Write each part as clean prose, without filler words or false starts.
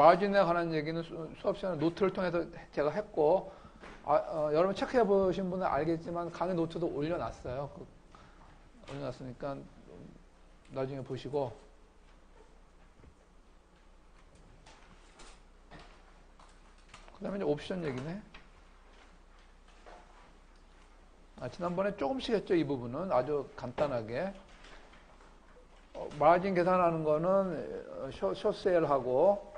마진에 관한 얘기는 수업 시간에 노트를 통해서 제가 했고, 여러분 체크해 보신 분은 알겠지만 강의 노트도 올려놨어요. 올려놨으니까 나중에 보시고. 그 다음에 이제 옵션 얘기네. 지난번에 조금씩 했죠. 이 부분은 아주 간단하게. 마진 계산하는 거는 숏세일하고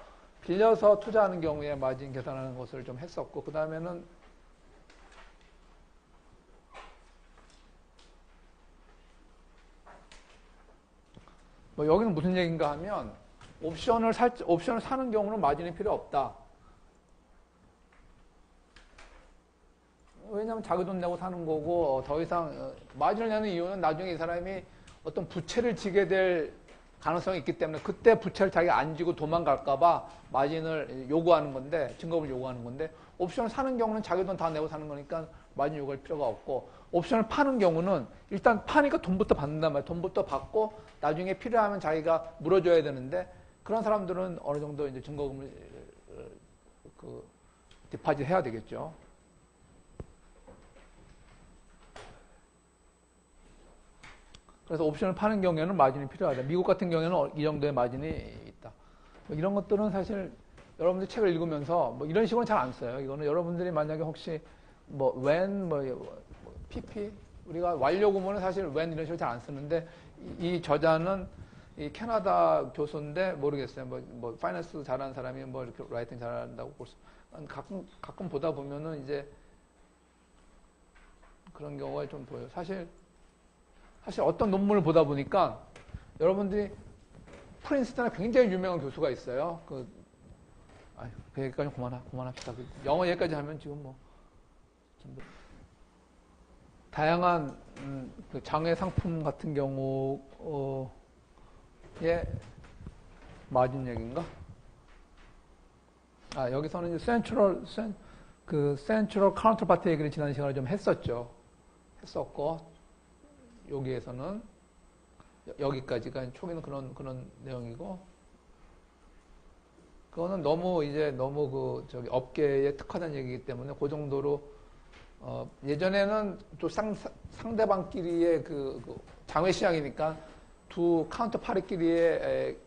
빌려서 투자하는 경우에 마진 계산하는 것을 좀 했었고, 그 다음에는 뭐 여기는 무슨 얘기인가 하면 옵션을 사는 경우는 마진이 필요 없다. 왜냐하면 자기 돈 내고 사는 거고, 더 이상 마진을 내는 이유는 나중에 이 사람이 어떤 부채를 지게 될 가능성이 있기 때문에 그때 부채를 자기가 안 지고 도망갈까봐 마진을 요구하는 건데, 증거를 요구하는 건데, 옵션을 사는 경우는 자기 돈 다 내고 사는 거니까 마진 요구할 필요가 없고, 옵션을 파는 경우는 일단 파니까 돈부터 받는단 말이에요. 돈부터 받고 나중에 필요하면 자기가 물어줘야 되는데, 그런 사람들은 어느 정도 이제 증거금을 디파짓 해야 되겠죠. 그래서 옵션을 파는 경우에는 마진이 필요하다. 미국 같은 경우에는 이 정도의 마진이 있다. 뭐 이런 것들은 사실 여러분들 책을 읽으면서 뭐 이런 식으로는 잘 안 써요. 이거는 여러분들이 만약에 혹시 뭐 when, pp, 우리가 완료 구문은 사실 when 이런 식으로 잘 안 쓰는데, 이 저자는 이 캐나다 교수인데 모르겠어요. 뭐 파이낸스 잘하는 사람이 뭐 이렇게 라이팅 잘한다고 볼 수, 가끔 보다 보면은 이제 그런 경우가 좀 보여요. 사실 어떤 논문을 보다 보니까 여러분들이 프린스턴에 굉장히 유명한 교수가 있어요. 그 얘기까지 그만합시다. 영어 얘기까지 하면 지금 뭐 다양한 그 장외 상품 같은 경우에 마진 얘기인가? 여기서는 이제 센트럴 카운터파트 얘기를 지난 시간에 좀 했었고, 여기에서는 여기까지가 초기는 그런 내용이고, 그거는 너무 업계에 특화된 얘기이기 때문에 그 정도로, 예전에는 또 상대방끼리의 장외 시장이니까 두 카운터파리끼리만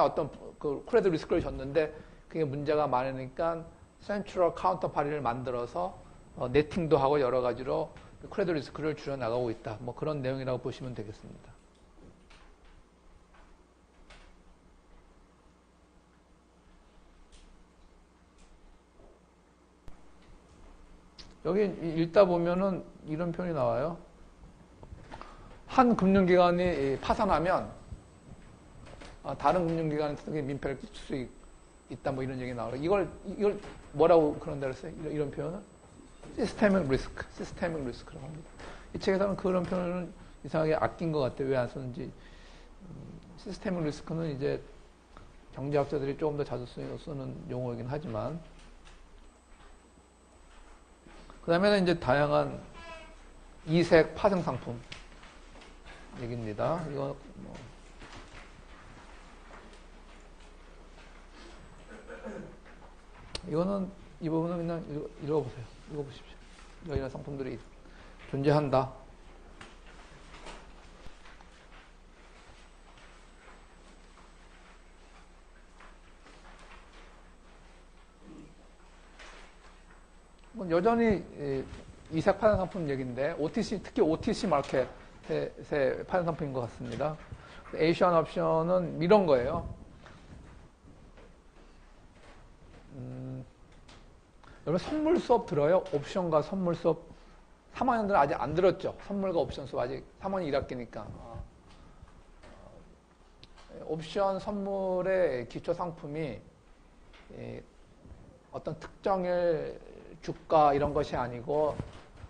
어떤 크레딧 리스크를 줬는데, 그게 문제가 많으니까 센트럴 카운터파리를 만들어서 네팅도 하고 여러 가지로 크레딧 리스크를 줄여 나가고 있다. 뭐 그런 내용이라고 보시면 되겠습니다. 여기 읽다 보면은 이런 표현이 나와요. 한 금융기관이 파산하면 다른 금융기관한테 민폐를 끼칠 수 있다. 뭐 이런 얘기 나와요. 이걸 뭐라고 그런다 그랬어요? 이런 표현은? 시스테믹 리스크라고 합니다. 이 책에서는 그런 표현을 이상하게 아낀 것 같아요. 왜 안 썼는지. 시스테믹 리스크는 이제 경제학자들이 조금 더 자주 쓰는 용어이긴 하지만, 그 다음에는 이제 다양한 이색 파생 상품 얘기입니다. 이거는 이 부분은 그냥 읽어보세요. 읽어보십시오. 이런 상품들이 존재한다. 여전히 이색 파생 상품 얘기인데, 특히 OTC 마켓의 파생 상품인 것 같습니다. 에이시안 옵션은 이런 거예요. 여러분 선물 수업 들어요? 옵션과 선물 수업. 3학년들은 아직 안 들었죠? 선물과 옵션 수업 아직 3학년 1학기니까. 옵션 선물의 기초 상품이 어떤 특정일 주가 이런 것이 아니고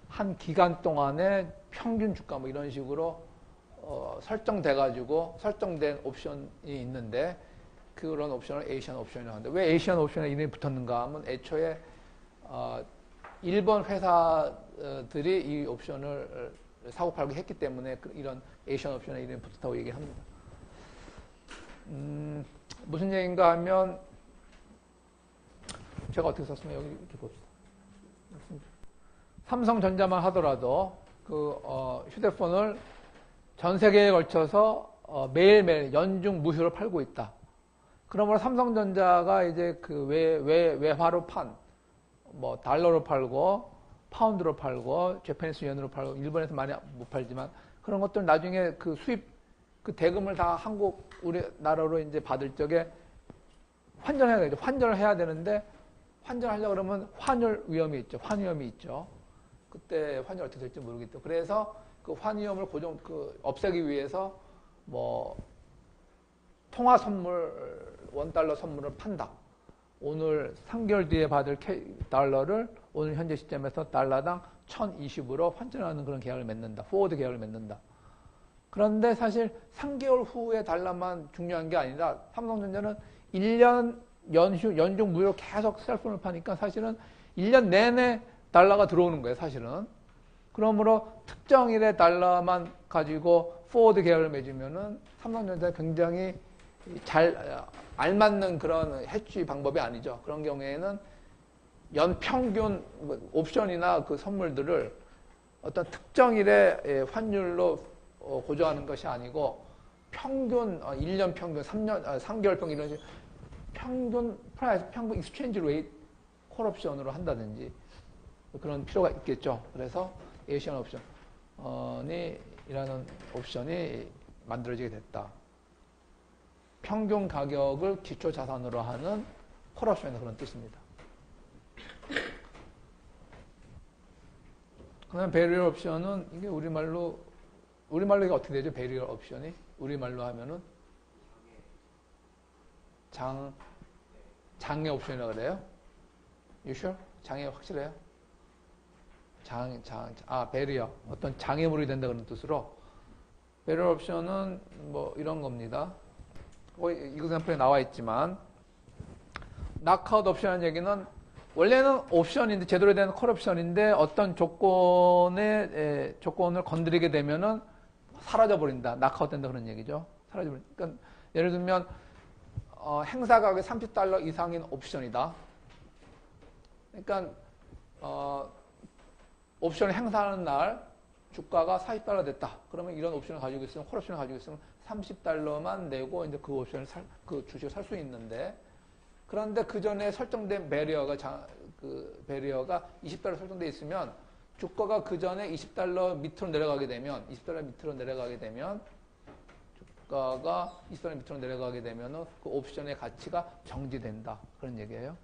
한 기간 동안의 평균 주가 뭐 이런 식으로 설정된 옵션이 있는데, 그런 옵션을 에이시안 옵션이라고 하는데, 왜 에이시안 옵션에 이름이 붙었는가 하면 애초에 일본 회사들이 이 옵션을 사고 팔고 했기 때문에 이런 에이시안 옵션에 이름이 붙었다고 얘기합니다. 무슨 얘기인가 하면 제가 어떻게 썼으면 여기 이렇게 봅시다. 삼성전자만 하더라도 휴대폰을 전 세계에 걸쳐서 매일매일 연중 무휴로 팔고 있다. 그러므로 삼성전자가 이제 외화로 뭐 달러로 팔고 파운드로 팔고 재패니스 연으로 팔고 일본에서 많이 못 팔지만 그런 것들 나중에 그 수입 그 대금을 다 한국 우리나라로 이제 받을 적에 환전해야 되죠. 환전을 해야 되는데 환전하려고 그러면 환율 위험이 있죠. 환위험이 있죠. 그때 환율 어떻게 될지 모르겠죠. 그래서 그 환위험을 없애기 위해서 뭐 통화 선물 $1 선물을 판다. 오늘 3개월 뒤에 받을 달러를 오늘 현재 시점에서 달러당 1,020으로 환전하는 그런 계약을 맺는다. 포워드 계약을 맺는다. 그런데 사실 3개월 후의 달러만 중요한 게 아니라 삼성전자는 1년 연중 무휴로 계속 셀폰을 파니까 사실은 1년 내내 달러가 들어오는 거예요, 사실은. 그러므로 특정 일의 달러만 가지고 포워드 계약을 맺으면은 삼성전자 굉장히 잘 알맞는 그런 해지 방법이 아니죠. 그런 경우에는 연평균 옵션이나 그 선물들을 어떤 특정 일의 환율로 고정하는 것이 아니고 평균 1년 평균 3개월 평균 이런 식으로 평균 프라이스 평균 익스체인지 레이트 콜옵션으로 한다든지 그런 필요가 있겠죠. 그래서 에이시안 옵션이라는 옵션이 만들어지게 됐다. 평균 가격을 기초 자산으로 하는 콜옵션의 그런 뜻입니다. 그다음 베리어 옵션은 이게 우리말로 이게 어떻게 되죠? 베리어 옵션이 우리말로 하면은 장애 옵션이라고 그래요? You sure? 장애 확실해요? 베리어 어떤 장애물이 된다 그런 뜻으로 베리어 옵션은 뭐 이런 겁니다. 이그샘플에 나와 있지만 낙아웃 옵션이라는 얘기는 원래는 옵션인데 제대로 된 콜옵션인데 어떤 조건을 건드리게 되면은 사라져버린다. 낙아웃 된다 그런 얘기죠. 사라져버린다. 그러니까 예를 들면 행사 가격이 $30 이상인 옵션이다. 그러니까 옵션을 행사하는 날 주가가 $40 됐다. 그러면 이런 옵션을 가지고 있으면 콜옵션을 가지고 있으면 $30만 내고 이제 그 옵션을 그 주식을 살 수 있는데 그런데 그 전에 설정된 베리어가 $20 설정되어 있으면 주가가 그 전에 $20 밑으로 내려가게 되면 주가가 $20 밑으로 내려가게 되면 그 옵션의 가치가 정지된다. 그런 얘기예요.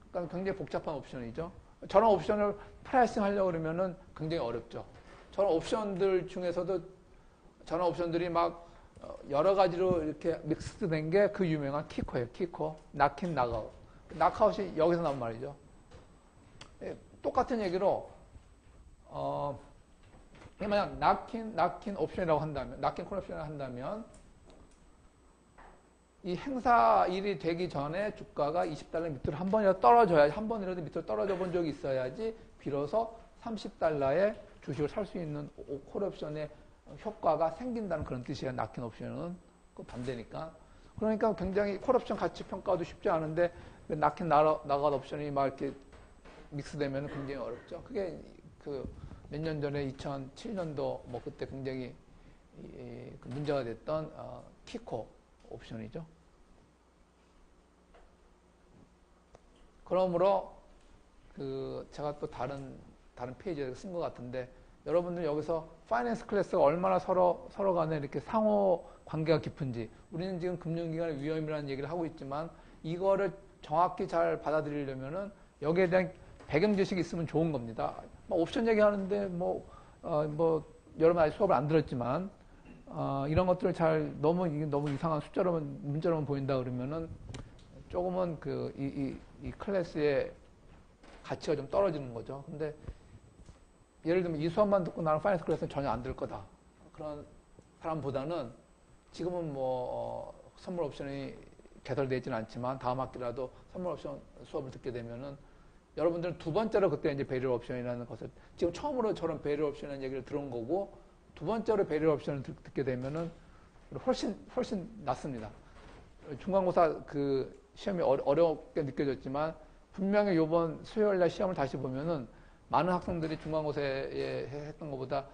그러니까 굉장히 복잡한 옵션이죠. 저런 옵션을 프라이싱 하려고 그러면은 굉장히 어렵죠. 저런 옵션들 중에서도 저런 옵션들이 막 여러 가지로 이렇게 믹스드 된 게 그 유명한 키코예요. 키코. 낙인, 낙아웃. 낙아웃이 여기서 나온 말이죠. 똑같은 얘기로, 만약 낙인 옵션이라고 한다면, 낙인 콜 옵션이라고 한다면, 이 행사일이 되기 전에 주가가 $20 밑으로 한 번이라도 떨어져야지, 한 번이라도 밑으로 떨어져 본 적이 있어야지, 비로소 $30에 주식을 살 수 있는 콜 옵션의 효과가 생긴다는 그런 뜻이에요. 낙인 옵션은. 그 반대니까. 그러니까 굉장히 콜 옵션 가치 평가도 쉽지 않은데, 낙인 나가웃 옵션이 막 이렇게 믹스되면 굉장히 어렵죠. 그게 몇 년 전에 2007년도 뭐 그때 굉장히 문제가 됐던 키코 옵션이죠. 그러므로 제가 또 다른 페이지에 쓴 것 같은데 여러분들 여기서 파이낸스 클래스가 얼마나 서로 간에 이렇게 상호 관계가 깊은지 우리는 지금 금융기관의 위험이라는 얘기를 하고 있지만 이거를 정확히 잘 받아들이려면은 여기에 대한 배경 지식이 있으면 좋은 겁니다. 뭐 옵션 얘기하는데 여러분 아직 수업을 안 들었지만 이런 것들을 너무 이상한 숫자로만 문자로만 보인다 그러면은 조금은 이 클래스의 가치가 좀 떨어지는 거죠. 근데 예를 들면 이 수업만 듣고 나는 파이낸스 클래스는 전혀 안 들 거다. 그런 사람보다는 지금은 선물 옵션이 개설되어 있지는 않지만 다음 학기라도 선물 옵션 수업을 듣게 되면은 여러분들은 두 번째로 그때 이제 베리어 옵션이라는 것을 지금 처음으로 저런 베리어 옵션이라는 얘기를 들은 거고 두 번째로 베리어 옵션을 듣게 되면은 훨씬 낫습니다. 중간고사 그 시험이 어렵게 느껴졌지만 분명히 이번 수요일날 시험을 다시 보면은 많은 학생들이 중간고사에 했던 것보다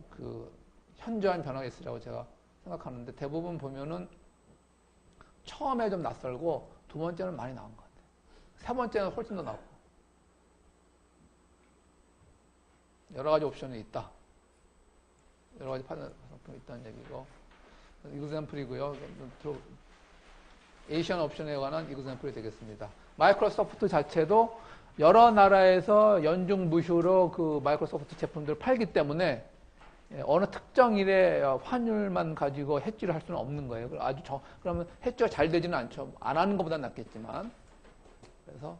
그 현저한 변화가 있으라고 제가 생각하는데 대부분 보면은 처음에 좀 낯설고 두 번째는 많이 나은 것 같아요. 세 번째는 훨씬 더 나고 여러 가지 옵션이 있다. 여러 가지 판단 상품이 있다는 얘기고 이그샘플이고요. 에이시안 옵션에 관한 이그샘플이 되겠습니다. 마이크로소프트 자체도 여러 나라에서 연중 무휴로 그 마이크로소프트 제품들을 팔기 때문에 어느 특정 일의 환율만 가지고 해지를 할 수는 없는 거예요. 그러면 해지가 잘 되지는 않죠. 안 하는 것보다 낫겠지만. 그래서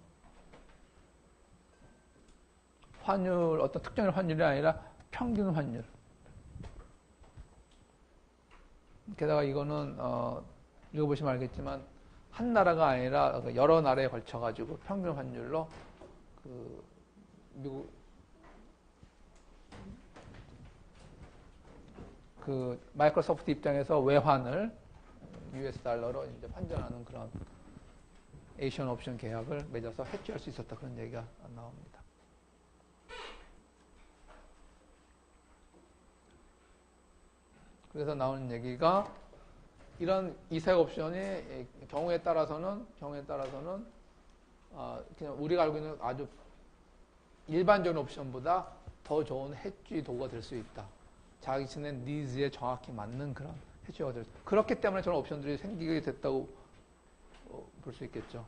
환율, 어떤 특정의 환율이 아니라 평균 환율. 게다가 이거는 읽어보시면 알겠지만 한 나라가 아니라 여러 나라에 걸쳐가지고 평균 환율로 그 미국 그 마이크로소프트 입장에서 외환을 US 달러로 이제 환전하는 그런 에이션 옵션 계약을 맺어서 해지할 수 있었다 그런 얘기가 나옵니다. 그래서 나오는 얘기가 이런 이색 옵션이 경우에 따라서는 그냥 우리가 알고 있는 아주 일반적인 옵션보다 더 좋은 해지 도구가 될 수 있다. 자기 자신의 니즈에 정확히 맞는 그런 해지가 될 수 있다. 그렇기 때문에 저는 옵션들이 생기게 됐다고 볼 수 있겠죠.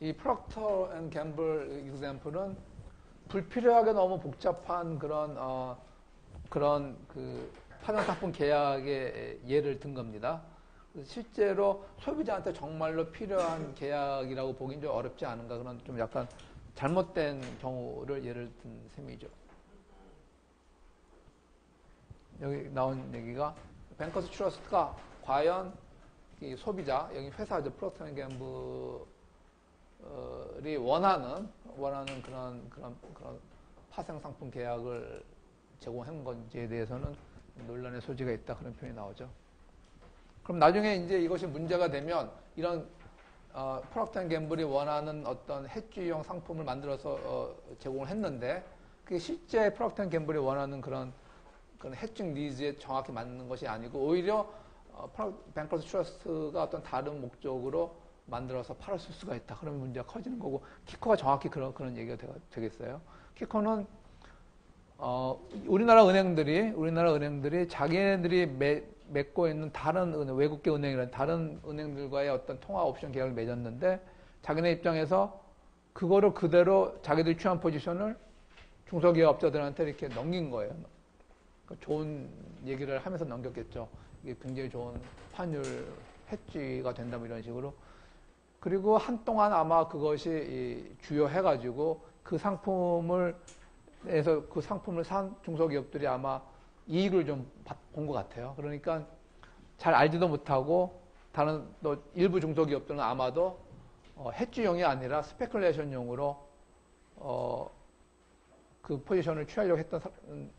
이 프록터 앤 갬블 example은 불필요하게 너무 복잡한 그런 그 파생상품 계약의 예를 든 겁니다. 실제로 소비자한테 정말로 필요한 계약이라고 보기는 좀 어렵지 않은가 그런 좀 약간 잘못된 경우를 예를 든 셈이죠. 여기 나온 얘기가 뱅커스 트러스트가 과연 이 소비자 여기 회사죠 프록터 앤 갬블이 원하는 그런 파생 상품 계약을 제공한 건지에 대해서는 논란의 소지가 있다 그런 표현이 나오죠. 그럼 나중에 이제 이것이 문제가 되면 이런 프록터 앤 갬블이 원하는 어떤 해지용 상품을 만들어서 제공을 했는데 그게 실제 프록터 앤 갬블이 원하는 그런 해칭 니즈에 정확히 맞는 것이 아니고 오히려 뱅커스 트러스트가 어떤 다른 목적으로 만들어서 팔았을 수가 있다. 그러면 문제가 커지는 거고 키커가 정확히 그런 얘기가 되겠어요. 키커는 우리나라 은행들이 자기네들이 맺고 있는 다른 외국계 은행이나 다른 은행들과의 어떤 통화 옵션 계약을 맺었는데 자기네 입장에서 그거를 그대로 자기들이 취한 포지션을 중소기업자들한테 이렇게 넘긴 거예요. 좋은 얘기를 하면서 넘겼겠죠. 이게 굉장히 좋은 환율 해지가 된다 뭐 이런 식으로. 그리고 한동안 아마 그것이 주요해가지고 그 상품을 산 중소기업들이 아마 이익을 좀 본 것 같아요. 그러니까 잘 알지도 못하고 다른 또 일부 중소기업들은 아마도 해지용이 아니라 스페큘레이션용으로 그 포지션을 취하려고 했던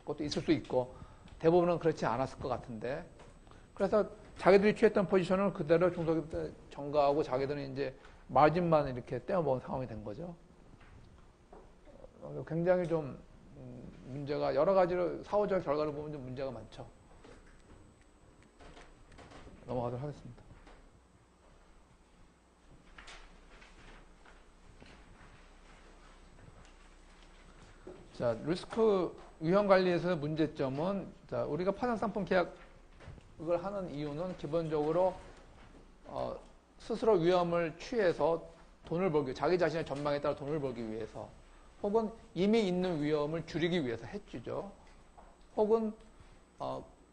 것도 있을 수 있고 대부분은 그렇지 않았을 것 같은데 그래서 자기들이 취했던 포지션을 그대로 중소기업들 전가하고 자기들은 이제 마진만 이렇게 떼어먹은 상황이 된 거죠. 굉장히 좀 문제가 여러 가지로 사후적 결과를 보면 좀 문제가 많죠. 넘어가도록 하겠습니다. 자, 리스크 위험 관리에서 문제점은 자, 우리가 파생 상품 계약을 하는 이유는 기본적으로 스스로 위험을 취해서 돈을 벌기, 자기 자신의 전망에 따라 돈을 벌기 위해서, 혹은 이미 있는 위험을 줄이기 위해서 해주죠. 혹은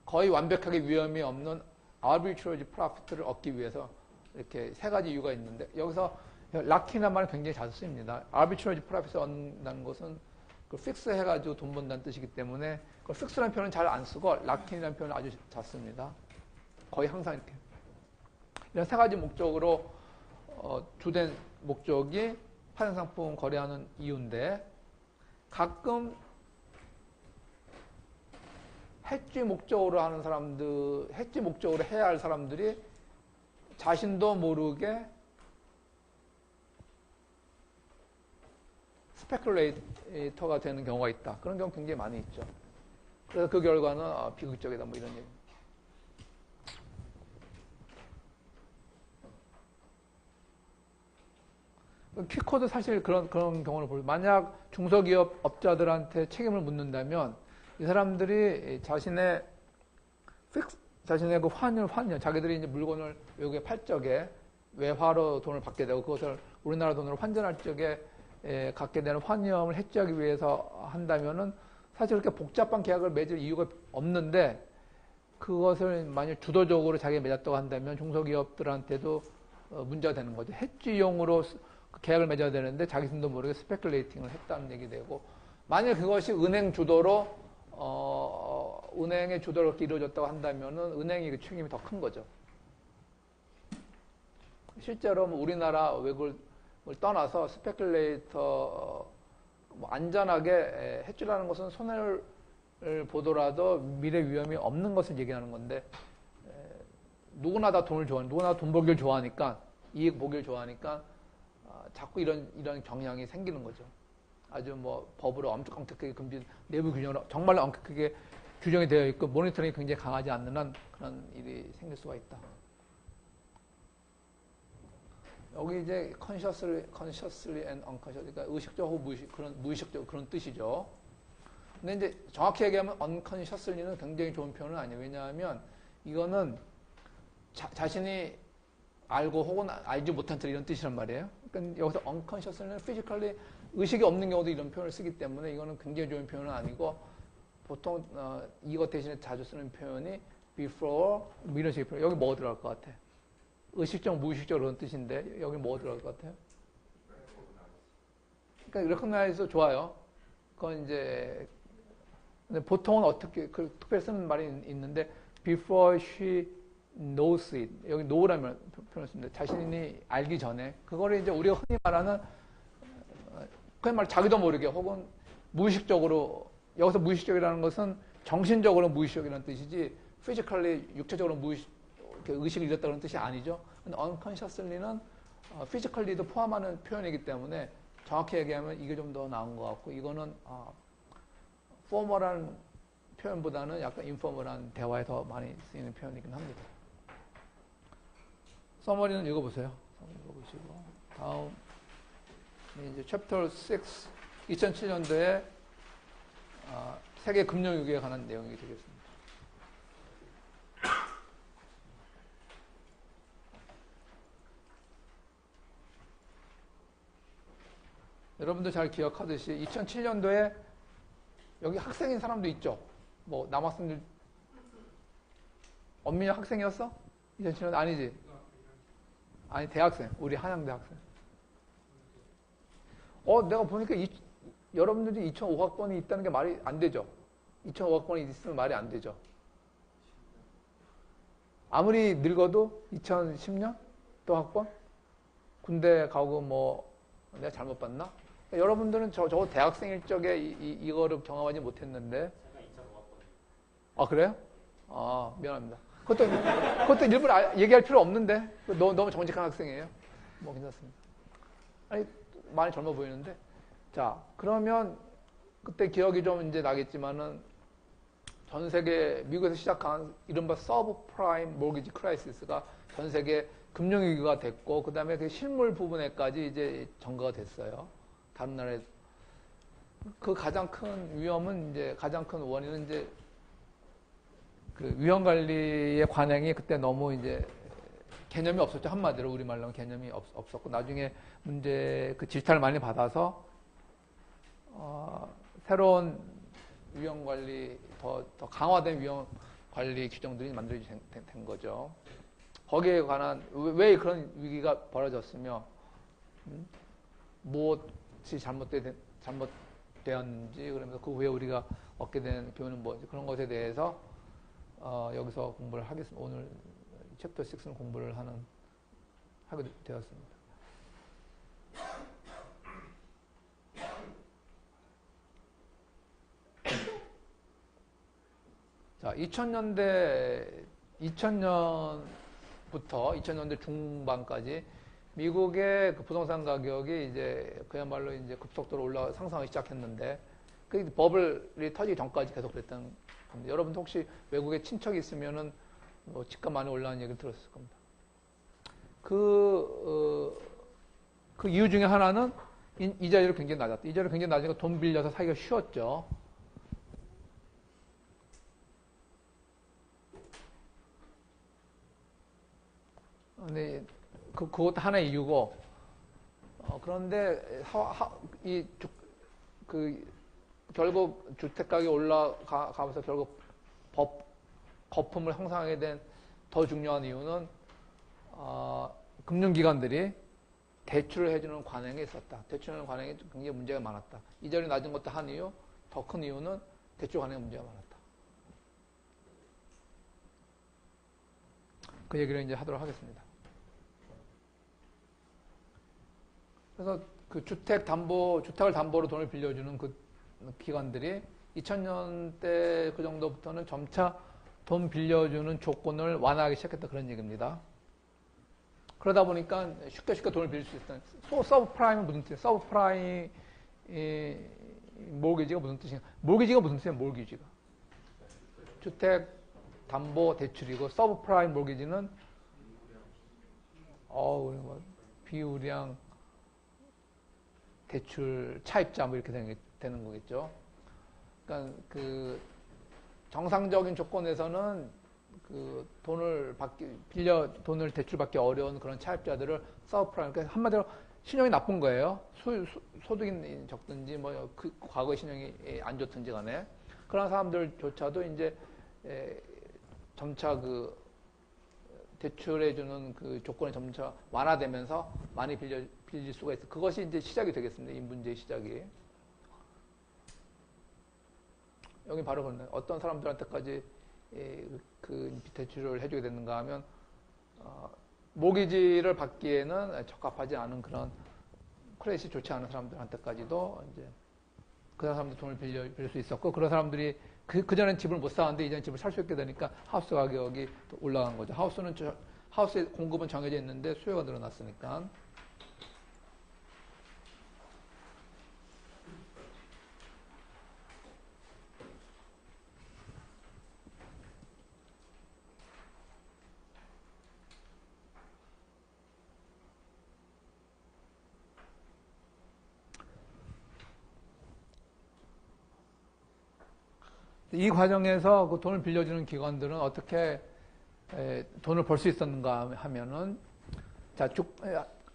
거의 완벽하게 위험이 없는 arbitrage profit를 얻기 위해서 이렇게 세 가지 이유가 있는데 여기서 락키라는 말은 굉장히 자주 쓰입니다. arbitrage profit을 얻는다는 것은 그 픽스 해가지고 돈 번다는 뜻이기 때문에 그 픽스라는 표현은 잘 안 쓰고 락킨이라는 표현을 아주 잘 씁니다. 거의 항상 이렇게. 이런 세 가지 목적으로 주된 목적이 파생 상품 거래하는 이유인데 가끔 해지 목적으로 하는 사람들, 해지 목적으로 해야 할 사람들이 자신도 모르게 스페큘레이터가 되는 경우가 있다. 그런 경우 굉장히 많이 있죠. 그래서 그 결과는 비극적이다 뭐 이런 얘기. 퀵코도 사실 그런 경우를 볼. 만약 중소기업 업자들한테 책임을 묻는다면 이 사람들이 자신의 그 환율, 자기들이 이제 물건을 외국에 팔 적에 외화로 돈을 받게 되고 그것을 우리나라 돈으로 환전할 적에 갖게 되는 환위험을 해지하기 위해서 한다면은 사실 그렇게 복잡한 계약을 맺을 이유가 없는데 그것을 만약 주도적으로 자기가 맺었다고 한다면 중소기업들한테도 문제가 되는 거죠. 해지용으로 계약을 맺어야 되는데 자기들도 모르게 스페큘레이팅을 했다는 얘기 되고 만약 그것이 은행 주도로 은행의 주도로 그렇게 이루어졌다고 한다면은 은행이 그 책임이 더 큰 거죠. 실제로 뭐 우리나라 외국을 떠나서 스페큘레이터 안전하게 해주라는 것은 손해를 보더라도 미래 위험이 없는 것을 얘기하는 건데 누구나 다 돈을 좋아하는 누구나 돈 벌기를 좋아하니까 이익 보기를 좋아하니까 자꾸 이런 경향이 생기는 거죠. 아주 뭐 법으로 엄청 엄격하게 금지 내부 규정으로 정말 엄격하게 규정이 되어 있고 모니터링이 굉장히 강하지 않는 한 그런 일이 생길 수가 있다. 여기 이제 consciously and unconsciously, 그러니까 의식적 혹은 무의식적 그런 뜻이죠. 근데 이제 정확히 얘기하면 unconsciously는 굉장히 좋은 표현은 아니에요. 왜냐하면 이거는 자신이 알고 혹은 알지 못한 채 이런 뜻이란 말이에요. 그러니까 여기서 unconsciously는 physically 의식이 없는 경우도 이런 표현을 쓰기 때문에 이거는 굉장히 좋은 표현은 아니고 보통 이것 대신에 자주 쓰는 표현이 before 뭐 이런 식의 표현. 여기 뭐가 들어갈 것 같아? 의식적, 무의식적 그런 뜻인데 여기 뭐가 들어갈 것 같아요? 그러니까 recognize 좋아요. 그건 이제 근데 보통은 어떻게 특별히 쓰는 말이 있는데 before she knows it 여기 know라는 표현을 씁니다. 자신이 알기 전에 그거를 이제 우리가 흔히 말하는 그냥 말 자기도 모르게 혹은 무의식적으로 여기서 무의식적이라는 것은 정신적으로 무의식적이라는 뜻이지 physically 육체적으로 의식을 잃었다는 뜻이 아니죠. 근데 unconsciously는 physically도 포함하는 표현이기 때문에 정확히 얘기하면 이게 좀 더 나은 것 같고 이거는 formal한 표현보다는 약간 informal한 대화에 더 많이 쓰이는 표현이긴 합니다. 서머리는 읽어보세요. 읽어보시고 다음 이제 챕터 6 2007년도에 세계 금융위기에 관한 내용이 되겠습니다. 여러분들 잘 기억하듯이 2007년도에 여기 학생인 사람도 있죠. 뭐 남학생들 엄민이 학생이었어? 2007년도 아니지? 아니 대학생. 우리 한양대 학생. 내가 보니까 여러분들이 2005학번이 있다는 게 말이 안 되죠. 2005학번이 있으면 말이 안 되죠. 아무리 늙어도 2010년 또 학번? 군대 가고 뭐 내가 잘못 봤나? 여러분들은 저 대학생일 적에 이거를 경험하지 못했는데. 제가 2005학번. 아, 그래요? 미안합니다. 그것도 일부러 얘기할 필요 없는데. 너무 정직한 학생이에요. 뭐 괜찮습니다. 아니, 많이 젊어 보이는데. 자, 그러면 그때 기억이 좀 이제 나겠지만은 전 세계 미국에서 시작한 이른바 서브프라임 모기지 크라이시스가 전 세계 금융위기가 됐고 그 다음에 그 실물 부분에까지 이제 전가가 됐어요. 다른 나라에 그 가장 큰 위험은 이제 가장 큰 원인은 이제 그 위험 관리의 관행이 그때 너무 이제 개념이 없었죠. 한마디로 우리말로 하면 개념이 없었고 나중에 문제 그 질타를 많이 받아서 새로운 위험 관리 더 강화된 위험 관리 규정들이 만들어진 거죠. 거기에 관한 왜 그런 위기가 벌어졌으며 무엇이 잘못되었는지 그러면서 그 후에 우리가 얻게 된 교훈은 뭐지 그런 것에 대해서 여기서 공부를 하겠습니다. 오늘 챕터 6는 공부를 하게 되었습니다. 자, 2000년부터 2000년대 중반까지 미국의 그 부동산 가격이 이제 그야말로 이제 급속도로 상승하기 시작했는데 그 버블이 터지기 전까지 계속 그랬다는 겁니다. 여러분도 혹시 외국에 친척이 있으면은 뭐 집값 많이 올라가는 얘기를 들었을 겁니다. 그 이유 중에 하나는 이자율이 굉장히 낮았다. 이자율이 굉장히 낮으니까 돈 빌려서 사기가 쉬웠죠. 근데 그것도 하나의 이유고, 그런데 결국 주택 가격이 올라가면서 결국 거품을 형성하게 된 더 중요한 이유는 금융기관들이 대출을 해주는 관행에 있었다. 대출하는 관행에 굉장히 문제가 많았다. 이자율이 낮은 것도 한 이유, 더 큰 이유는 대출 관행에 문제가 많았다. 그 얘기를 이제 하도록 하겠습니다. 그래서 그 주택을 담보로 돈을 빌려주는 그 기관들이 2000년대 그 정도부터는 점차 돈 빌려주는 조건을 완화하기 시작했다. 그런 얘기입니다. 그러다 보니까 쉽게 돈을 빌릴 수 있다. 서브프라임은 무슨 뜻이에요? 서브프라임 몰기지가 무슨 뜻이에요? 몰기지가 무슨 뜻이에요? 몰기지가. 주택 담보 대출이고 서브프라임 몰기지는 비우량 대출 차입자 뭐 이렇게 되는 거겠죠. 그러니까 그 정상적인 조건에서는 그 돈을 대출받기 어려운 그런 차입자들을 서브프라임, 그러니까 한마디로 신용이 나쁜 거예요. 소득이 적든지 뭐 그 과거의 신용이 안 좋든지 간에 그런 사람들조차도 이제 점차 그 대출해주는 그 조건이 점차 완화되면서 많이 빌릴 수가 있어요. 그것이 이제 시작이 되겠습니다. 이 문제의 시작이. 여기 바로 그런데 어떤 사람들한테까지 그 대출을 해주게 되는가 하면 모기지를 받기에는 적합하지 않은 그런 크레딧이 좋지 않은 사람들한테까지도 이제 그 사람들 돈을 빌릴 수 있었고, 그런 사람들이 그전엔 집을 못 사는데 이제는 집을 살 수 있게 되니까 하우스 가격이 또 올라간 거죠. 하우스의 공급은 정해져 있는데 수요가 늘어났으니까. 이 과정에서 그 돈을 빌려주는 기관들은 어떻게 돈을 벌 수 있었는가 하면은, 자,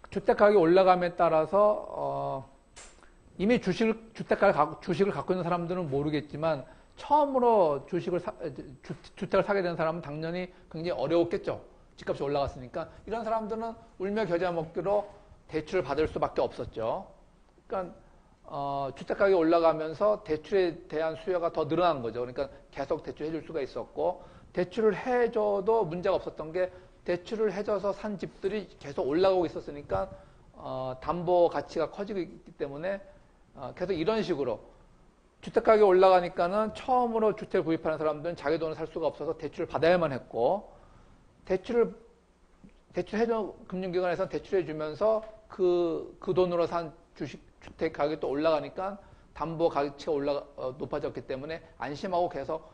주택 가격이 올라감에 따라서 이미 주택을 갖고 있는 사람들은 모르겠지만 처음으로 주택을 사게 되는 사람은 당연히 굉장히 어려웠겠죠. 집값이 올라갔으니까. 이런 사람들은 울며 겨자 먹기로 대출을 받을 수밖에 없었죠. 그러니까 주택 가격이 올라가면서 대출에 대한 수요가 더 늘어난 거죠. 그러니까 계속 대출해 줄 수가 있었고, 대출을 해줘도 문제가 없었던 게, 대출을 해줘서 산 집들이 계속 올라가고 있었으니까 담보 가치가 커지고 있기 때문에 계속 이런 식으로 주택 가격이 올라가니까는 처음으로 주택을 구입하는 사람들은 자기 돈을 살 수가 없어서 대출을 받아야만 했고, 대출해줘 금융기관에서 대출해 주면서 그 돈으로 산 주택 가격이 또 올라가니까 담보 가치가 높아졌기 때문에 안심하고 계속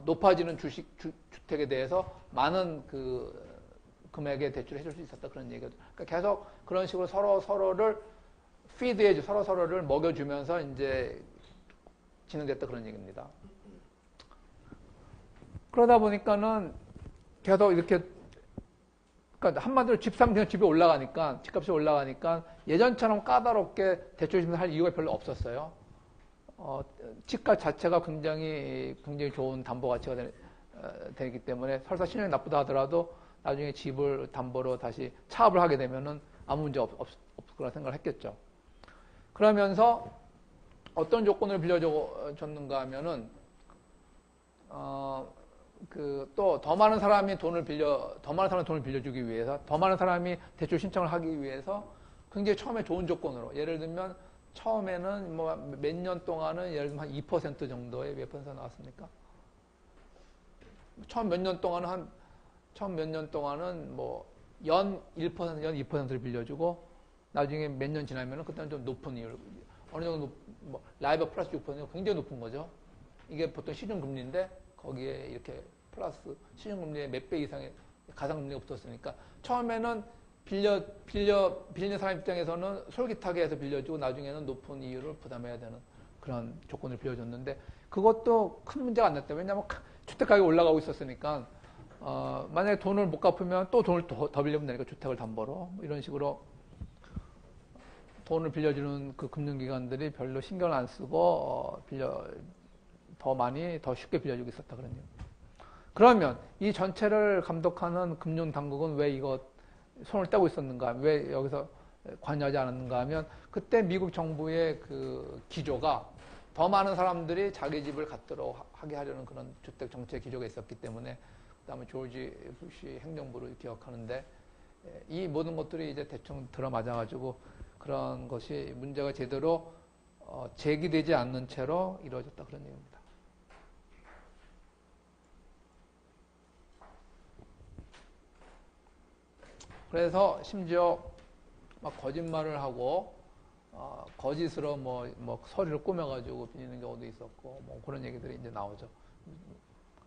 높아지는 주택에 대해서 많은 그 금액의 대출을 해줄 수 있었다, 그런 얘기죠. 그러니까 계속 그런 식으로 서로를 서로를 먹여주면서 이제 진행됐다, 그런 얘기입니다. 그러다 보니까는 계속 이렇게, 그러니까 한마디로 집이 올라가니까, 집값이 올라가니까 예전처럼 까다롭게 대출 할 이유가 별로 없었어요. 집값 자체가 굉장히 좋은 담보 가치가 되기 때문에 설사 신용이 나쁘다 하더라도 나중에 집을 담보로 다시 차압을 하게 되면은 아무 문제 없을 거라 생각을 했겠죠. 그러면서 어떤 조건을 빌려줬는가 하면은 또 더 많은 사람이 돈을 빌려주기 위해서, 더 많은 사람이 대출 신청을 하기 위해서 굉장히 처음에 좋은 조건으로, 예를 들면 처음에는 뭐 몇 년 동안은 예를 들면 한 2% 정도의, 몇 퍼센트 나왔습니까? 처음 몇 년 동안은 뭐 연 1%, 연 2%를 빌려주고 나중에 몇 년 지나면은 그때는 좀 높은 이율, 어느 정도 뭐 라이브 플러스 6%가 굉장히 높은 거죠. 이게 보통 시중금리인데 거기에 이렇게 플러스 시중금리의 몇 배 이상의 가상금리가 붙었으니까 처음에는 빌리는 사람 입장에서는 솔깃하게 해서 빌려주고 나중에는 높은 이율을 부담해야 되는 그런 조건을 빌려줬는데 그것도 큰 문제가 안 났다. 왜냐하면 주택 가격이 올라가고 있었으니까 만약에 돈을 못 갚으면 또 돈을 더 빌리면 되니까 주택을 담보로 뭐 이런 식으로 돈을 빌려주는 그 금융기관들이 별로 신경을 안 쓰고 더 쉽게 빌려주고 있었다 그런 얘기. 그러면 이 전체를 감독하는 금융당국은 왜 이거 손을 떼고 있었는가? 왜 여기서 관여하지 않았는가 하면 그때 미국 정부의 그 기조가 더 많은 사람들이 자기 집을 갖도록 하게 하려는 그런 주택 정책 기조가 있었기 때문에 그다음에 조지 부시 행정부를 기억하는데 이 모든 것들이 이제 대충 들어맞아가지고 그런 것이 문제가 제대로 제기되지 않는 채로 이루어졌다 그런 얘기입니다. 그래서 심지어 막 거짓말을 하고 거짓으로 뭐 서류를 꾸며가지고 빌리는 경우도 있었고 뭐 그런 얘기들이 이제 나오죠.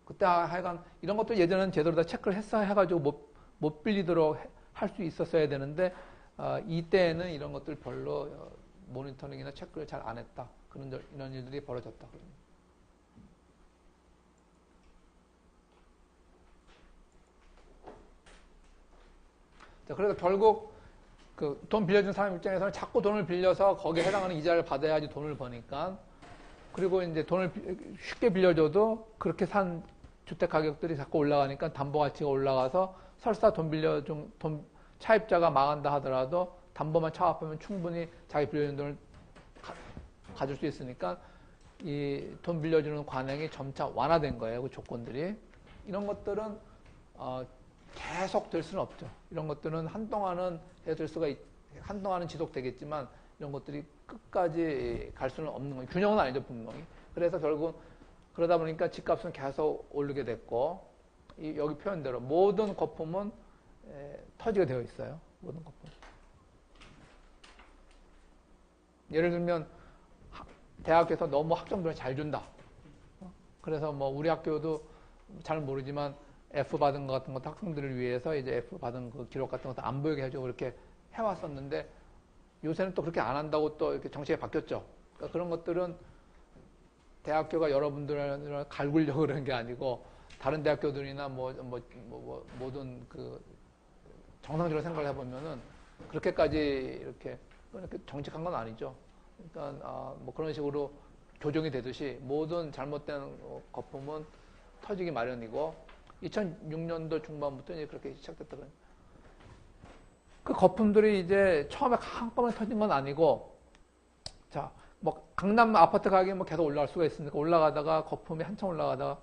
그때 하여간 이런 것도 예전에는 제대로 다 체크를 해가지고 못 빌리도록 할 수 있었어야 되는데 이때에는 이런 것들 별로 모니터링이나 체크를 잘 안 했다. 이런 일들이 벌어졌다. 자, 그래서 결국 그 돈 빌려준 사람 입장에서는 자꾸 돈을 빌려서 거기에 해당하는 이자를 받아야지 돈을 버니까 그리고 이제 돈을 쉽게 빌려줘도 그렇게 산 주택 가격들이 자꾸 올라가니까 담보 가치가 올라가서 설사 돈 빌려준 차입자가 망한다 하더라도 담보만 차압하면 충분히 자기 빌려준 돈을 가질 수 있으니까 이 돈 빌려주는 관행이 점차 완화된 거예요. 그 조건들이. 이런 것들은 계속 될 수는 없죠. 이런 것들은 한동안은 한동안은 지속되겠지만 이런 것들이 끝까지 갈 수는 없는 거예요. 균형은 아니죠, 분명히. 그래서 결국 그러다 보니까 집값은 계속 오르게 됐고 여기 표현대로 모든 거품은 터지게 되어 있어요. 모든 거품. 예를 들면 대학에서 너무 학점들을 잘 준다. 그래서 뭐 우리 학교도 잘 모르지만 F 받은 것 같은 것도 학생들을 위해서 이제 F 받은 그 기록 같은 것도 안 보이게 해주고 그렇게 해왔었는데 요새는 또 그렇게 안 한다고 또 이렇게 정책이 바뀌었죠. 그러니까 그런 것들은 대학교가 여러분들을 갈구려고 그런 게 아니고 다른 대학교들이나 모든 그 정상적으로 생각을 해보면은 그렇게까지 이렇게 정직한 건 아니죠. 그러니까 뭐 그런 식으로 조정이 되듯이 모든 잘못된 거품은 터지기 마련이고 2006년도 중반부터 이제 그렇게 시작됐다 그래요. 그 거품들이 이제 처음에 한꺼번에 터진 건 아니고 자, 뭐 강남 아파트 가격이 뭐 계속 올라갈 수가 있으니까 올라가다가 거품이 한참 올라가다가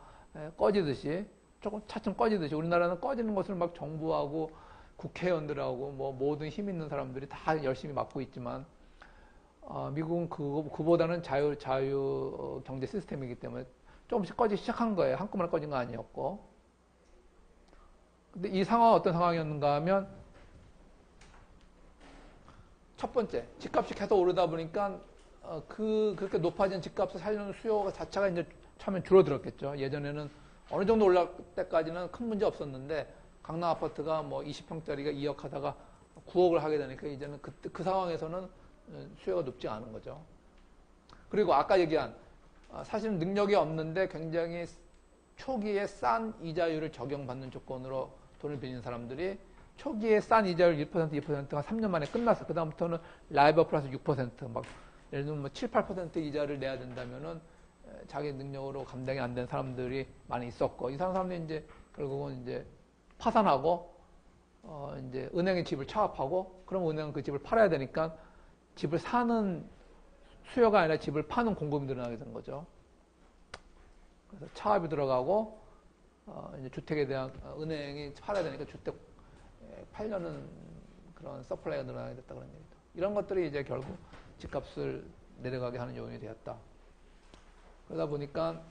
꺼지듯이 조금 차츰 꺼지듯이 우리나라는 꺼지는 것을 막 정부하고 국회의원들하고 뭐 모든 힘 있는 사람들이 다 열심히 막고 있지만 미국은 그보다는 자유 경제 시스템이기 때문에 조금씩 꺼지기 시작한 거예요. 한꺼번에 꺼진 거 아니었고. 근데 이 상황은 어떤 상황이었는가 하면 첫 번째, 집값이 계속 오르다 보니까 그렇게 높아진 집값을 살려는 수요가 자체가 이제 처음엔 줄어들었겠죠. 예전에는 어느 정도 올라갈 때까지는 큰 문제 없었는데 강남 아파트가 뭐 20평짜리가 2억 하다가 9억을 하게 되니까 이제는 그 상황에서는 수요가 높지 않은 거죠. 그리고 아까 얘기한 사실은 능력이 없는데 굉장히 초기에 싼 이자율을 적용받는 조건으로 돈을 빌리는 사람들이 초기에 싼 이자율 1%, 2%가 3년 만에 끝났어. 그 다음부터는 라이버 플러스 6%, 막 예를 들면 뭐 7, 8% 이자를 내야 된다면은 자기 능력으로 감당이 안 된 사람들이 많이 있었고 이 사람들이 이제 결국은 이제 파산하고 이제 은행에 집을 차압하고 그럼 은행은 그 집을 팔아야 되니까 집을 사는 수요가 아니라 집을 파는 공급이 늘어나게 되는 거죠. 그래서 차압이 들어가고 이제 주택에 대한 은행이 팔아야 되니까 주택 팔려는 그런 서플라이가 늘어나게 됐다 그런 얘기죠. 이런 것들이 이제 결국 집값을 내려가게 하는 요인이 되었다. 그러다 보니까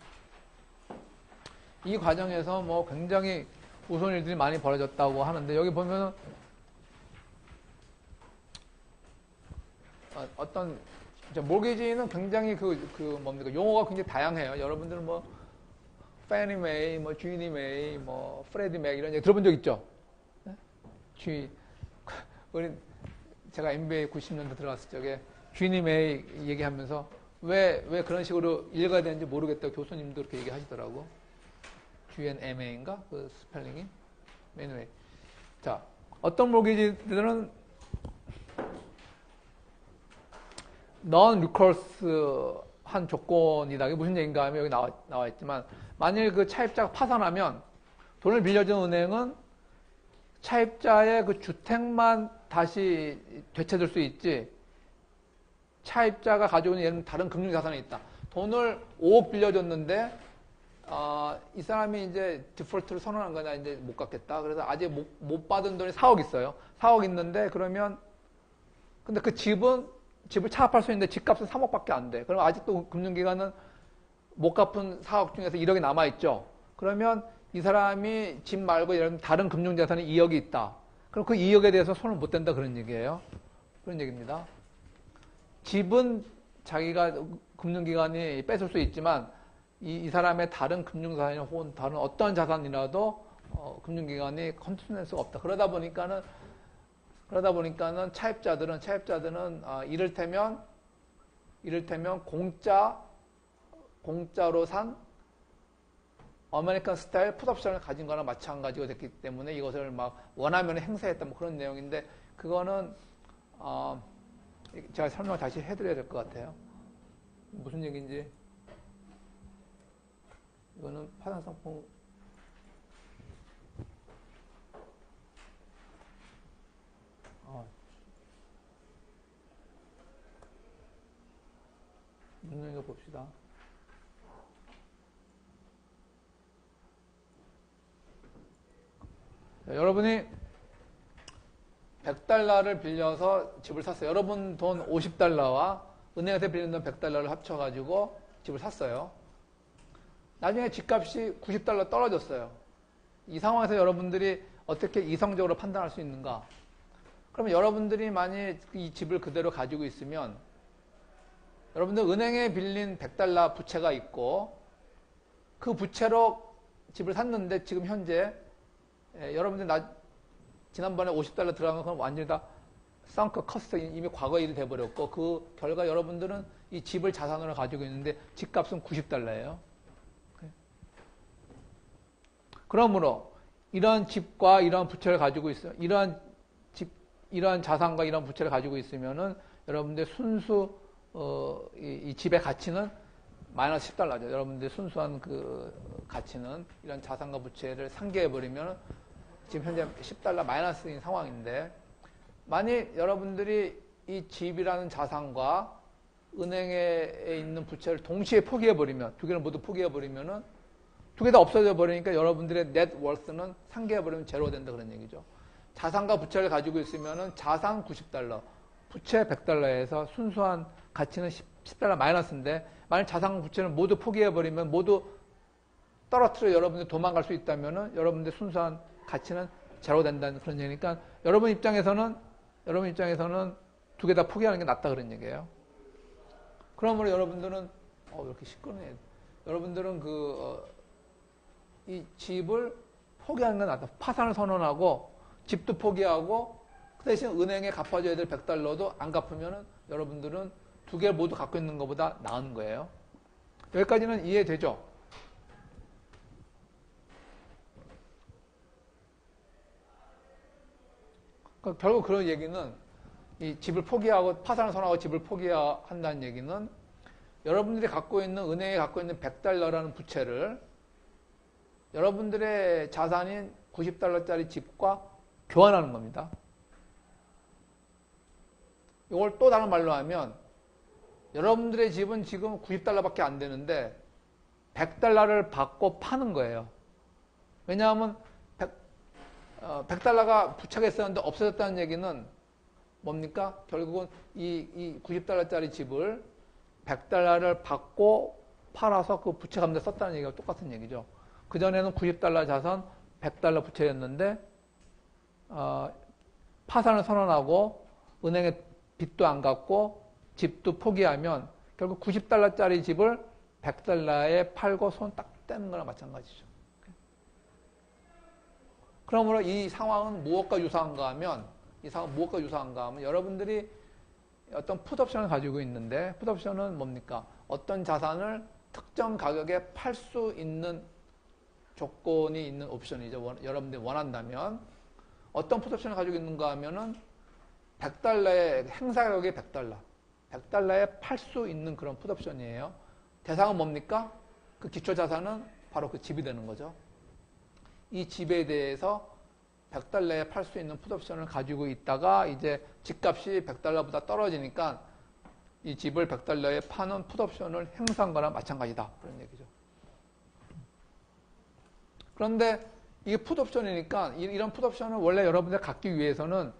이 과정에서 뭐 굉장히 우스운 일들이 많이 벌어졌다고 하는데, 여기 보면은 어떤 몰게지는 굉장히 뭡니까, 용어가 굉장히 다양해요. 여러분들은 뭐 패니 메이, 뭐 주니 메이, 뭐 프레디 맥 이런 얘기 들어본 적 있죠? 네? 제가 MBA 90년대 들어갔을 적에 주니 메이 얘기하면서 왜 그런 식으로 읽어야 되는지 모르겠다고 교수님도 그렇게 얘기하시더라고. GNMA인가? 그 스펠링이? anyway. 자, 어떤 몰게지들은 non-recurse한 조건이다. 이게 무슨 얘기인가 하면 여기 나와 있지만, 만일 그 차입자가 파산하면 돈을 빌려준 은행은 차입자의 그 주택만 다시 되찾을 수 있지, 차입자가 가지고 있는 다른 금융자산이 있다. 돈을 5억 빌려줬는데 이 사람이 이제 디폴트를 선언한 거냐, 이제 못 갚겠다. 그래서 아직 못 받은 돈이 4억 있어요. 4억 있는데, 그러면 근데 그 집을 차압할 수 있는데 집값은 3억밖에 안 돼. 그럼 아직도 금융기관은 못 갚은 4억 중에서 1억이 남아있죠. 그러면 이 사람이 집 말고 이런 다른 금융자산이 2억이 있다. 그럼 그 2억에 대해서 손을 못 댄다, 그런 얘기예요. 그런 얘기입니다. 집은 자기가 금융기관이 뺏을 수 있지만 이 사람의 다른 금융자산이나 혹은 다른 어떤 자산이라도 금융기관이 컨트롤할 수가 없다. 그러다 보니까는 차입자들은 이를테면 공짜로 산 아메리칸 스타일 풋옵션을 가진 거나 마찬가지가 됐기 때문에 이것을 막 원하면 행사했다, 뭐 그런 내용인데, 그거는 제가 설명을 다시 해드려야 될 것 같아요. 무슨 얘기인지. 이거는 파산상품 문제를 봅시다. 자, 여러분이 100달러를 빌려서 집을 샀어요. 여러분 돈 50달러와 은행에서 빌린 돈 100달러를 합쳐가지고 집을 샀어요. 나중에 집값이 90달러 떨어졌어요. 이 상황에서 여러분들이 어떻게 이성적으로 판단할 수 있는가? 그러면 여러분들이 만약 이 집을 그대로 가지고 있으면, 여러분들 은행에 빌린 100달러 부채가 있고, 그 부채로 집을 샀는데 지금 현재 여러분들 지난번에 50달러 들어간 건 완전히 다 썬크 커스트, 이미 과거 일이 돼버렸고, 그 결과 여러분들은 이 집을 자산으로 가지고 있는데 집값은 90달러예요. 그러므로 이러한 집과 이러한 부채를 가지고 있어요. 이러한 자산과 이러한 부채를 가지고 있으면은 여러분들 순수 이 집의 가치는 마이너스 10달러죠. 여러분들 순수한 그 가치는 이런 자산과 부채를 상계해버리면 지금 현재 10달러 마이너스인 상황인데, 만약 여러분들이 이 집이라는 자산과 은행에 있는 부채를 동시에 포기해버리면, 두 개를 모두 포기해버리면은 두 개 다 없어져 버리니까 여러분들의 넷워스는 상계해버리면 제로가 된다, 그런 얘기죠. 자산과 부채를 가지고 있으면은 자산 90달러, 부채 100달러에서 순수한 가치는 10달러 마이너스인데, 만약 자산과 부채를 모두 포기해버리면, 모두 떨어뜨려 여러분들 도망갈 수 있다면은 여러분들 순수한 가치는 제로 된다는 그런 얘기니까, 여러분 입장에서는 두 개 다 포기하는 게 낫다, 그런 얘기예요. 그러므로 여러분들은 왜 이렇게 시끄러네. 여러분들은 이 집을 포기하는 게 낫다. 파산을 선언하고 집도 포기하고 그 대신 은행에 갚아줘야 될 100달러도 안 갚으면은 여러분들은 두 개 모두 갖고 있는 것보다 나은 거예요. 여기까지는 이해되죠? 그러니까 결국 그런 얘기는, 이 집을 포기하고 파산을 선언하고 집을 포기한다는 얘기는 여러분들이 갖고 있는, 은행에 갖고 있는 100달러라는 부채를 여러분들의 자산인 90달러짜리 집과 교환하는 겁니다. 이걸 또 다른 말로 하면, 여러분들의 집은 지금 90달러밖에 안 되는데 100달러를 받고 파는 거예요. 왜냐하면 100달러가 부채가 있었는데 없어졌다는 얘기는 뭡니까? 결국은 이 90달러짜리 집을 100달러를 받고 팔아서 그 부채 갚는 데 썼다는 얘기가 똑같은 얘기죠. 그전에는 90달러 자산 100달러 부채였는데 파산을 선언하고 은행에 빚도 안 갚고 집도 포기하면 결국 90달러짜리 집을 100달러에 팔고 손 딱 떼는 거나 마찬가지죠. 그러므로 이 상황은 무엇과 유사한가 하면 여러분들이 어떤 풋옵션을 가지고 있는데 풋옵션은 뭡니까? 어떤 자산을 특정 가격에 팔 수 있는 조건이 있는 옵션이죠. 여러분들이 원한다면 어떤 풋옵션을 가지고 있는가 하면은 100달러의 행사 가격이 100달러에 팔 수 있는 그런 풋옵션이에요. 대상은 뭡니까? 그 기초 자산은 바로 그 집이 되는 거죠. 이 집에 대해서 100달러에 팔 수 있는 풋옵션을 가지고 있다가 이제 집값이 100달러보다 떨어지니까 이 집을 100달러에 파는 풋옵션을 행사한 거나 마찬가지다. 그런 얘기죠. 그런데 이게 풋옵션이니까 이런 풋옵션을 원래 여러분들 갖기 위해서는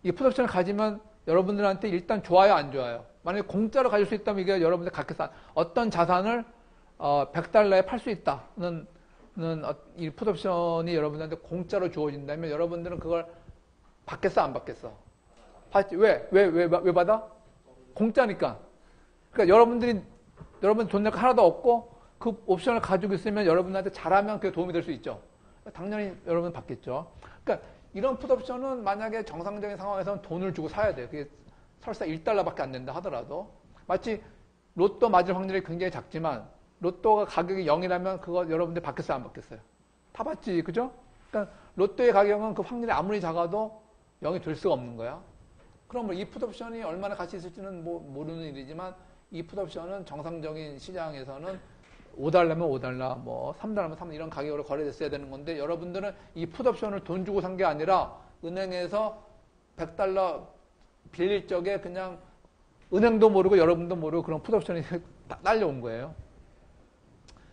이 풋옵션을 가지면 여러분들한테 일단 좋아요, 안 좋아요? 만약에 공짜로 가질 수 있다면 이게 여러분들 갖겠어. 어떤 자산을 100달러에 팔 수 있다는 이 풋옵션이 여러분들한테 공짜로 주어진다면 여러분들은 그걸 받겠어, 안 받겠어? 받지. 왜 받아? 공짜니까. 그러니까 여러분 돈 낼 거 하나도 없고 그 옵션을 가지고 있으면 여러분한테 잘하면 그게 도움이 될 수 있죠. 당연히 여러분 받겠죠. 그러니까 이런 풋옵션은 만약에 정상적인 상황에서는 돈을 주고 사야 돼요. 그게 설사 1달러밖에 안 된다 하더라도. 마치 로또 맞을 확률이 굉장히 작지만 로또가 가격이 0이라면 그거 여러분들 받겠어요, 안 받겠어요? 다 받지, 그죠? 그러니까 로또의 가격은 그 확률이 아무리 작아도 0이 될 수가 없는 거야. 그럼 이 풋옵션이 얼마나 가치 있을지는 모르는 일이지만 이 풋옵션은 정상적인 시장에서는 5달러면 5달러, 뭐 3달러면 3달러 이런 가격으로 거래됐어야 되는 건데 여러분들은 이 풋옵션을 돈 주고 산 게 아니라 은행에서 100달러 빌릴 적에 그냥 은행도 모르고 여러분도 모르고 그런 풋옵션이 딸려온 거예요.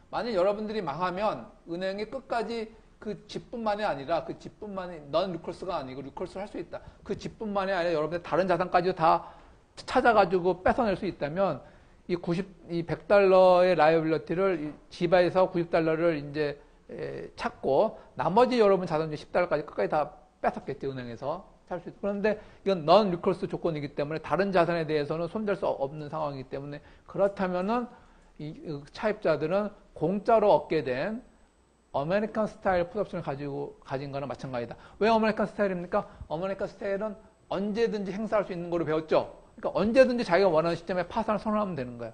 만약 여러분들이 망하면 은행이 끝까지 그 집뿐만이 아니라 그 집뿐만이 넌 리콜스가 아니고 리콜스를 할 수 있다. 그 집뿐만이 아니라 여러분들 다른 자산까지도 다 찾아가지고 뺏어낼 수 있다면 이 100달러의 라이어빌리티를 집에서 90달러를 이제 찾고 나머지 여러분 자산 중 10달러까지 끝까지 다 뺏었겠죠, 은행에서. 살 수 있다. 그런데 이건 넌 리콜스 조건이기 때문에 다른 자산에 대해서는 손댈 수 없는 상황이기 때문에 그렇다면은 이 차입자들은 공짜로 얻게 된 아메리칸 스타일 풋옵션을 가진 거나 마찬가지다. 왜 아메리칸 스타일입니까? 아메리칸 스타일은 언제든지 행사할 수 있는 거로 배웠죠. 그러니까 언제든지 자기가 원하는 시점에 파산을 선언하면 되는 거야.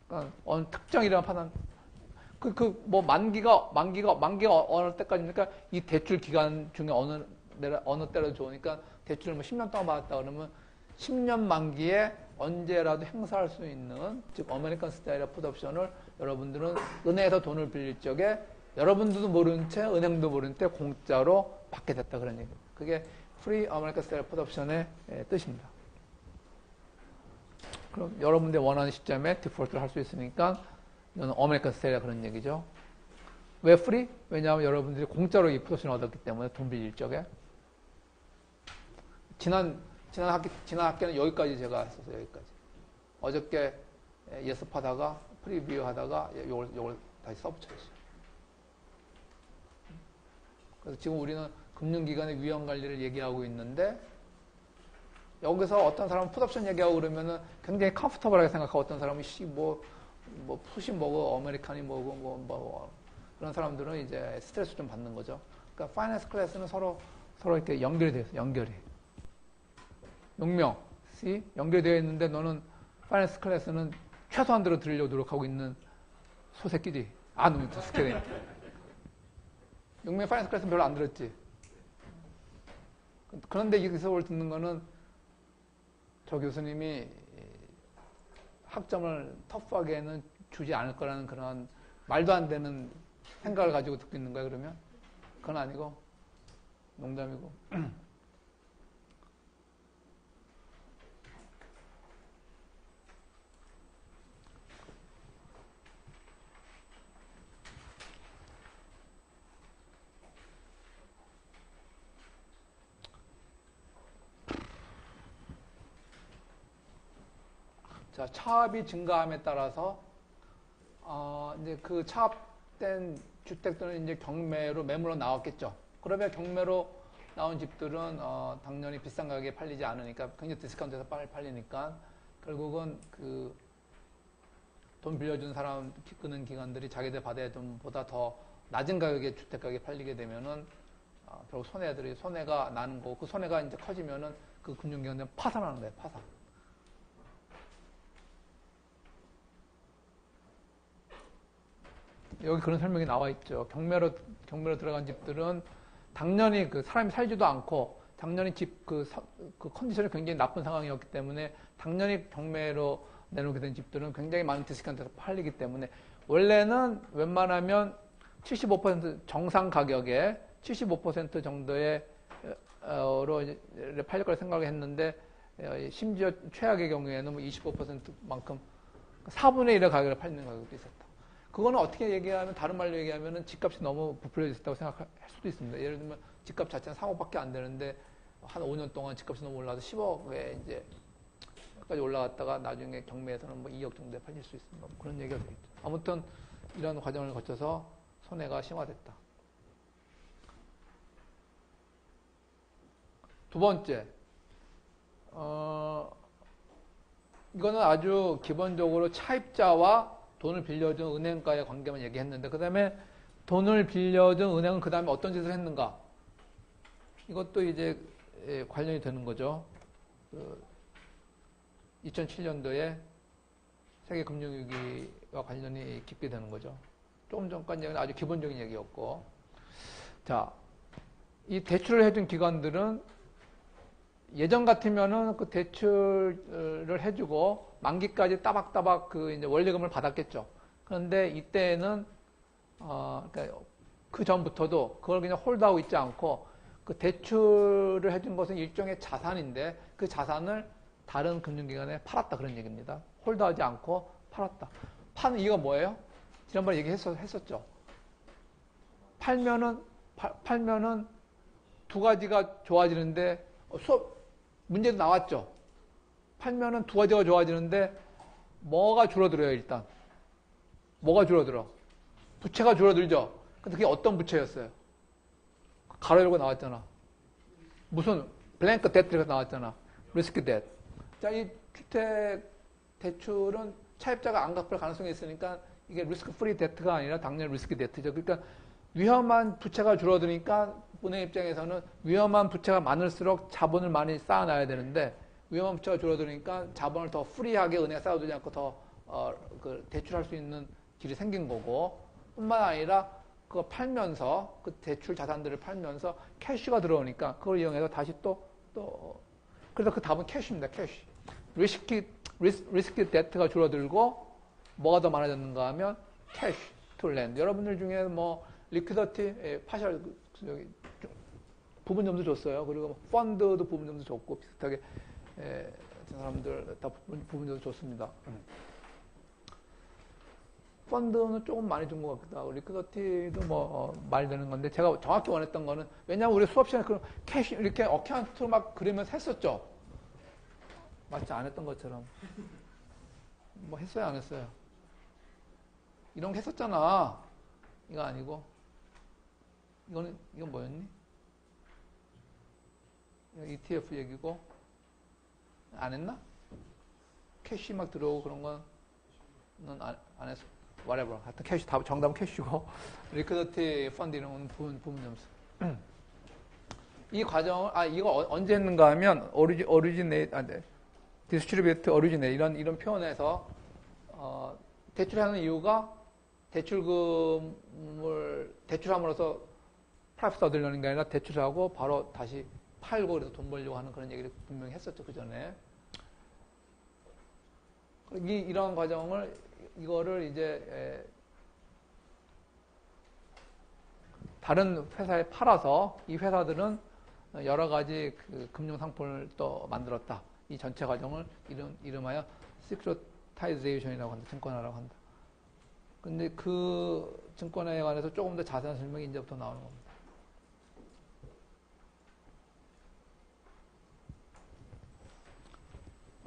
그러니까 어느 특정이라는 파산. 뭐 만기가 어느 때까지니까 이 대출 기간 중에 어느 때라도 좋으니까 대출을 뭐 10년 동안 받았다 그러면 10년 만기에 언제라도 행사할 수 있는 즉 아메리칸 스타일의 풋옵션을 여러분들은 은행에서 돈을 빌릴 적에 여러분들도 모르는 채 은행도 모르는 채 공짜로 받게 됐다 그런 얘기입니다. 그게 프리 아메리칸 스타일 풋옵션의 뜻입니다. 그럼 여러분들이 원하는 시점에 디폴트를 할 수 있으니까 이건 아메리칸 스타일이라 그런 얘기죠. 왜 프리? 왜냐하면 여러분들이 공짜로 이 풋옵션을 얻었기 때문에 돈 빌릴 적에 지난 학기는 여기까지 제가 했었어요. 여기까지. 어저께 예습하다가 프리뷰 하다가 요걸 다시 써붙였어요. 그래서 지금 우리는 금융기관의 위험 관리를 얘기하고 있는데 여기서 어떤 사람은 풋옵션 얘기하고 그러면은 굉장히 컴포터블하게 생각하고 어떤 사람은 뭐 풋이 뭐고 아메리칸이 뭐고 뭐 그런 사람들은 이제 스트레스 좀 받는 거죠. 그러니까 파이낸스 클래스는 서로 이렇게 연결이 되어 있어요. 연결이. 용명, C 연결되어 있는데 너는 파이낸스 클래스는 최소한대로 들으려고 노력하고 있는 소새끼지. 놈이 더 스케일이. 용명 파이낸스 클래스는 별로 안 들었지. 그런데 이 수업을 듣는 거는 저 교수님이 학점을 터프하게는 주지 않을 거라는 그런 말도 안 되는 생각을 가지고 듣고 있는 거야, 그러면? 그건 아니고, 농담이고. 자, 차압이 증가함에 따라서 이제 그 차압 폐업된 주택들은 이제 경매로 매물로 나왔겠죠. 그러면 경매로 나온 집들은 당연히 비싼 가격에 팔리지 않으니까 굉장히 디스카운트해서 빨리 팔리니까 결국은 그 돈 빌려준 사람 끄는 기관들이 자기들 받아야 돈보다 더 낮은 가격에 주택 가격에 팔리게 되면은 결국 손해가 나는 거고 그 손해가 이제 커지면은 그 금융기관들은 파산하는 거예요. 파산. 여기 그런 설명이 나와 있죠. 경매로 들어간 집들은 당연히 그 사람이 살지도 않고 당연히 집 그 컨디션이 굉장히 나쁜 상황이었기 때문에 당연히 경매로 내놓게 된 집들은 굉장히 많은 디스카운트에서 팔리기 때문에 원래는 웬만하면 75% 정상 가격에 75% 정도의 로 팔릴 거라 생각을 했는데 심지어 최악의 경우에는 뭐 25%만큼 4분의 1의 가격을 팔리는 가격도 있었다. 그거는 어떻게 얘기하면 다른 말로 얘기하면은 집값이 너무 부풀려 있었다고 생각할 수도 있습니다. 예를 들면 집값 자체는 3억밖에 안 되는데 한 5년 동안 집값이 너무 올라서 10억에 이제 까지 올라갔다가 나중에 경매에서는 뭐 2억 정도에 팔릴 수 있습니다. 뭐 그런 얘기가 되겠죠. 아무튼 이런 과정을 거쳐서 손해가 심화됐다. 두 번째, 이거는 아주 기본적으로 차입자와 돈을 빌려준 은행과의 관계만 얘기했는데, 그 다음에 돈을 빌려준 은행은 그 다음에 어떤 짓을 했는가? 이것도 이제 관련이 되는 거죠. 2007년도에 세계 금융위기와 관련이 깊게 되는 거죠. 조금 전까지 얘기는 아주 기본적인 얘기였고, 자, 이 대출을 해준 기관들은 예전 같으면은 그 대출을 해주고 만기까지 따박따박 그 이제 원리금을 받았겠죠. 그런데 이때는 그러니까 그 전부터도 그걸 그냥 홀드하고 있지 않고 그 대출을 해준 것은 일종의 자산인데 그 자산을 다른 금융기관에 팔았다 그런 얘기입니다. 홀드하지 않고 팔았다. 파는 이유가 뭐예요? 지난번에 얘기했었죠. 팔면은 두 가지가 좋아지는데 문제도 나왔죠. 팔면은 두 가지가 좋아지는데 뭐가 줄어들어요, 일단. 뭐가 줄어들어? 부채가 줄어들죠. 근데 그게 어떤 부채였어요? 가로 열고 나왔잖아. 무슨 블랭크 데트가 나왔잖아. 리스크 데트. 자, 이 주택 대출은 차입자가 안 갚을 가능성이 있으니까 이게 리스크 프리 데트가 아니라 당연히 리스크 데트죠. 그러니까 위험한 부채가 줄어드니까 은행 입장에서는 위험한 부채가 많을수록 자본을 많이 쌓아놔야 되는데 위험한 부채가 줄어드니까 자본을 더 프리하게 은행에 쌓아두지 않고 더 그 대출할 수 있는 길이 생긴 거고 뿐만 아니라 그거 팔면서 그 대출 자산들을 팔면서 캐시가 들어오니까 그걸 이용해서 다시 또 그래서 그 답은 캐시입니다. 캐시. 리스크 데트가 줄어들고 뭐가 더 많아졌는가 하면 캐시 투 랜드. 여러분들 중에 뭐 리퀴더티 파셜 부분 점수 줬어요. 그리고 펀드도 부분 점수 줬고 비슷하게 사람들 다 부분 점수 줬습니다. 펀드는 조금 많이 준 것 같기도 하고 리퀴더티도 뭐 말되는 건데 제가 정확히 원했던 거는 왜냐하면 우리 수업 시간에 그런 캐시 이렇게 어카운트로 막 그리면서 했었죠. 마치 안 했던 것처럼 뭐 했어요 안 했어요? 이런 거 했었잖아. 이거 아니고 이건 뭐였니? ETF 얘기고 안 했나? 캐시 막 들어오고 그런 건 안 했어. whatever. 하여튼 캐시 정답은 캐시고 리퀴디티 펀드 이런 건 부분 점수. 이 과정을 이거 언제 했는가 하면 디스트리뷰트 오리지네이트 이런 표현에서 대출하는 이유가 대출금을 대출함으로써 프라이스 얻으려는 게 아니라 대출하고 바로 다시 팔고 그래서 돈 벌려고 하는 그런 얘기를 분명히 했었죠 그 전에. 이런 과정을 이거를 이제 다른 회사에 팔아서 이 회사들은 여러 가지 그 금융 상품을 또 만들었다. 이 전체 과정을 이름하여 시큐리타이제이션이라고 한다. 증권화라고 한다. 근데 그 증권화에 관해서 조금 더 자세한 설명이 이제부터 나오는 겁니다.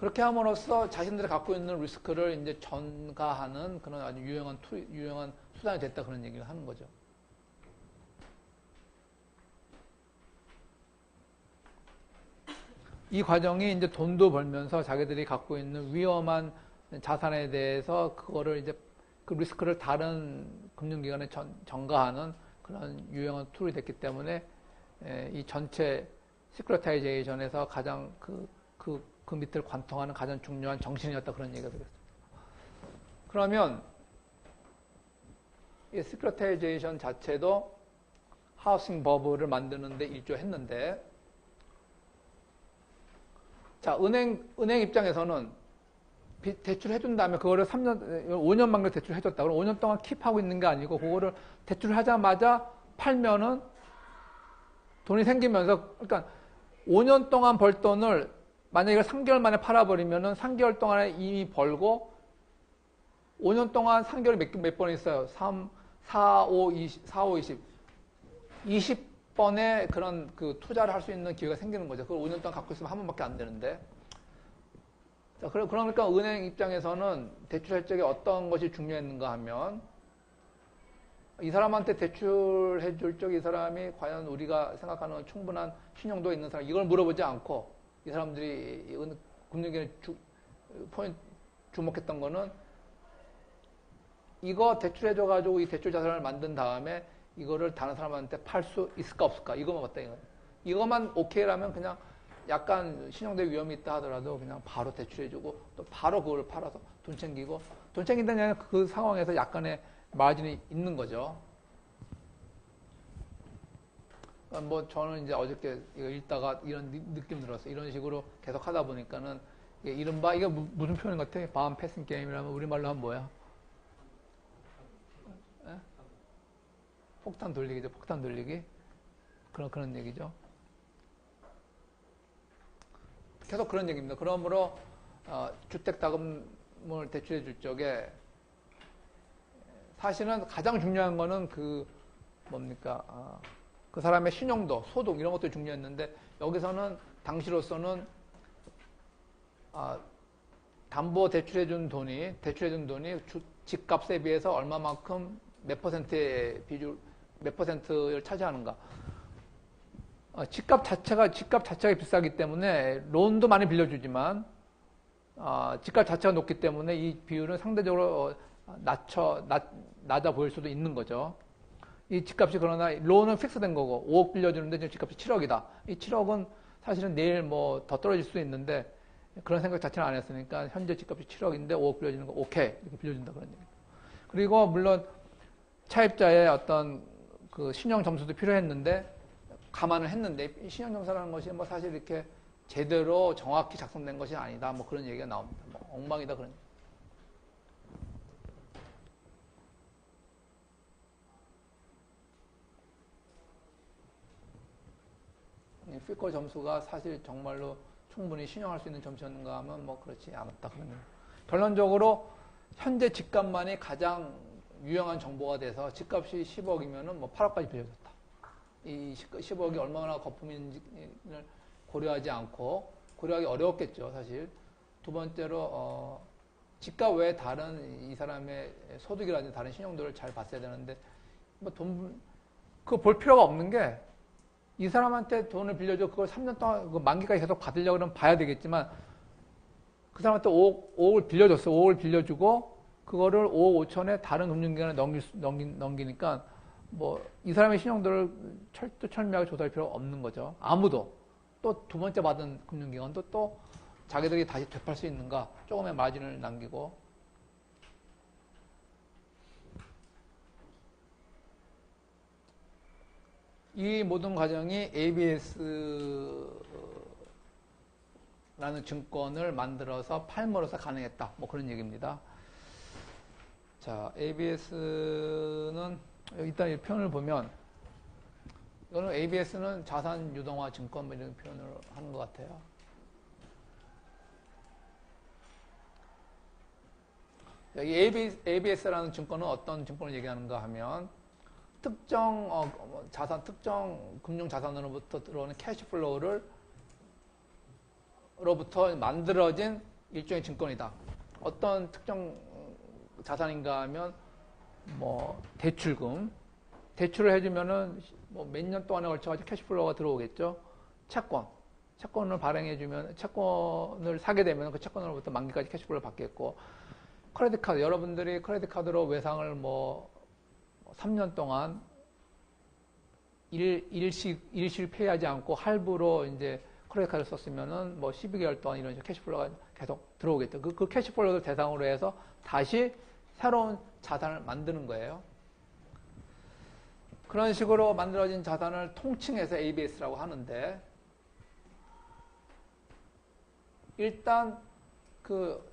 그렇게 함으로써 자신들이 갖고 있는 리스크를 이제 전가하는 그런 아주 유용한 수단이 됐다 그런 얘기를 하는 거죠. 이 과정이 이제 돈도 벌면서 자기들이 갖고 있는 위험한 자산에 대해서 그거를 이제 그 리스크를 다른 금융기관에 전가하는 그런 유용한 툴이 됐기 때문에 이 전체 시큐리타이제이션에서 가장 그 밑을 관통하는 가장 중요한 정신이었다 그런 얘기가 되겠습니다. 그러면 이 시큐리타이제이션 자체도 하우싱 버블을 만드는데 일조했는데, 자, 은행 입장에서는 대출해준 다음에 그거를 5년 만에 대출해줬다. 그럼 5년 동안 킵하고 있는 게 아니고 그거를 대출하자마자 팔면은 돈이 생기면서, 그러니까 5년 동안 벌 돈을 만약에 이걸 3개월 만에 팔아버리면은 3개월 동안에 이미 벌고 5년 동안 3개월에 몇 번 있어요? 3, 4, 5, 20, 4, 5, 20. 20번의 그런 그 투자를 할 수 있는 기회가 생기는 거죠. 그걸 5년 동안 갖고 있으면 한 번밖에 안 되는데. 자, 그러니까 은행 입장에서는 대출할 적에 어떤 것이 중요했는가 하면, 이 사람한테 대출해 줄 적에 이 사람이 과연 우리가 생각하는 충분한 신용도 있는 사람, 이걸 물어보지 않고 이 사람들이 금융기관에 주목했던 거는 이거 대출해줘가지고 이 대출 자산을 만든 다음에 이거를 다른 사람한테 팔 수 있을까 없을까, 이것만 봤다 이거예요. 이것만 오케이라면 그냥 약간 신용대 위험이 있다 하더라도 그냥 바로 대출해주고 또 바로 그걸 팔아서 돈 챙기고, 돈 챙긴다는 얘기는 그 상황에서 약간의 마진이 있는 거죠. 뭐 저는 이제 어저께 이거 읽다가 이런 느낌 들었어요. 이런 식으로 계속 하다 보니까는 이른바, 이게 무슨 표현 같아? 밤 패싱 게임이라면 우리말로 하면 뭐야? 에? 폭탄 돌리기죠. 폭탄 돌리기. 그런 얘기죠. 계속 그런 얘기입니다. 그러므로 주택자금을 대출해 줄 적에 사실은 가장 중요한 거는 그 뭡니까? 그 사람의 신용도, 소득 이런 것도 중요했는데, 여기서는 당시로서는 담보 대출해준 돈이 집값에 비해서 얼마만큼 몇 퍼센트를 차지하는가. 집값 자체가 비싸기 때문에 론도 많이 빌려주지만 집값 자체가 높기 때문에 이 비율은 상대적으로 낮아 보일 수도 있는 거죠. 이 집값이, 그러나 론은 픽스된 거고 5억 빌려주는데 지금 집값이 7억이다. 이 7억은 사실은 내일 뭐 더 떨어질 수도 있는데 그런 생각 자체는 안 했으니까 현재 집값이 7억인데 5억 빌려주는 거 오케이 이렇게 빌려준다 그런 얘기죠. 그리고 물론 차입자의 어떤 그 신용 점수도 필요했는데 감안을 했는데, 이 신용 점수라는 것이 뭐 사실 이렇게 제대로 정확히 작성된 것이 아니다. 뭐 그런 얘기가 나옵니다. 뭐 엉망이다 그런. 피코 점수가 사실 정말로 충분히 신용할 수 있는 점수였는가 하면 뭐 그렇지 않았다 그런. 결론적으로 현재 집값만이 가장 유용한 정보가 돼서 집값이 10억이면은 뭐 8억까지 빌려줬다. 이 10억이 얼마나 거품인지를 고려하지 않고, 고려하기 어려웠겠죠, 사실. 두 번째로, 집값 외에 다른 이 사람의 소득이라든지 다른 신용도를 잘 봤어야 되는데, 뭐 그거 볼 필요가 없는 게, 이 사람한테 돈을 빌려줘, 그걸 3년 동안 그 만기까지 계속 받으려고 그러면 봐야 되겠지만, 그 사람한테 5억을 빌려줬어. 5억을 빌려주고, 그거를 5억 5천에 다른 금융기관에 넘기니까, 뭐 이 사람의 신용도를 철두철미하게 조사할 필요가 없는 거죠. 아무도. 또 두 번째 받은 금융기관도 또 자기들이 다시 되팔 수 있는가, 조금의 마진을 남기고. 이 모든 과정이 ABS라는 증권을 만들어서 팔므로써 가능했다. 뭐 그런 얘기입니다. 자, ABS는 일단 이 표현을 보면, 이거는 ABS는 자산 유동화 증권 뭐 이런 표현을 하는 것 같아요. 이 ABS라는 증권은 어떤 증권을 얘기하는가 하면, 특정 금융 자산으로부터 들어오는 캐시플로우로부터 만들어진 일종의 증권이다. 어떤 특정 자산인가 하면 뭐 대출금, 대출을 해주면은 뭐 몇 년 동안에 걸쳐가지고 캐시플로우가 들어오겠죠. 채권을 발행해주면 채권을 사게 되면 그 채권으로부터 만기까지 캐시플로우를 받겠고, 크레딧 카드, 여러분들이 크레딧 카드로 외상을 뭐 3년 동안 일시 페이하지 않고 할부로 이제 크레딧 카드를 썼으면은 뭐 12개월 동안 이런 식으로 캐시플로우가 계속 들어오겠죠. 그 캐시플로우를 대상으로 해서 다시 새로운 자산을 만드는 거예요. 그런 식으로 만들어진 자산을 통칭해서 ABS라고 하는데, 일단 그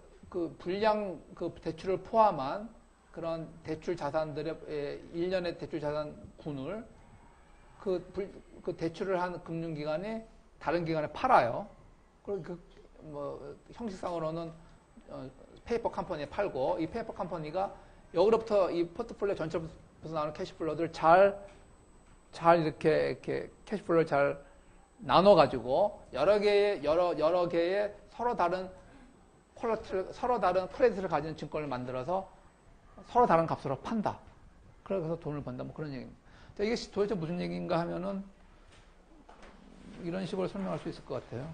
불량 그 대출을 포함한 그런 대출 자산들의 1년의 대출 자산군을 그 대출을 한 금융기관이 다른 기관에 팔아요. 그리고 뭐 형식상으로는 페이퍼 컴퍼니에 팔고, 이 페이퍼 컴퍼니가 여기로부터 이 포트폴리오 전체로부터 나오는 캐시플로우들을 잘 이렇게 캐시플로우를 잘 나눠가지고 여러 개의 서로 다른 크레딧을 가진 증권을 만들어서 서로 다른 값으로 판다. 그래서 돈을 번다. 뭐 그런 얘기입니다. 이게 도대체 무슨 얘기인가 하면은 이런 식으로 설명할 수 있을 것 같아요.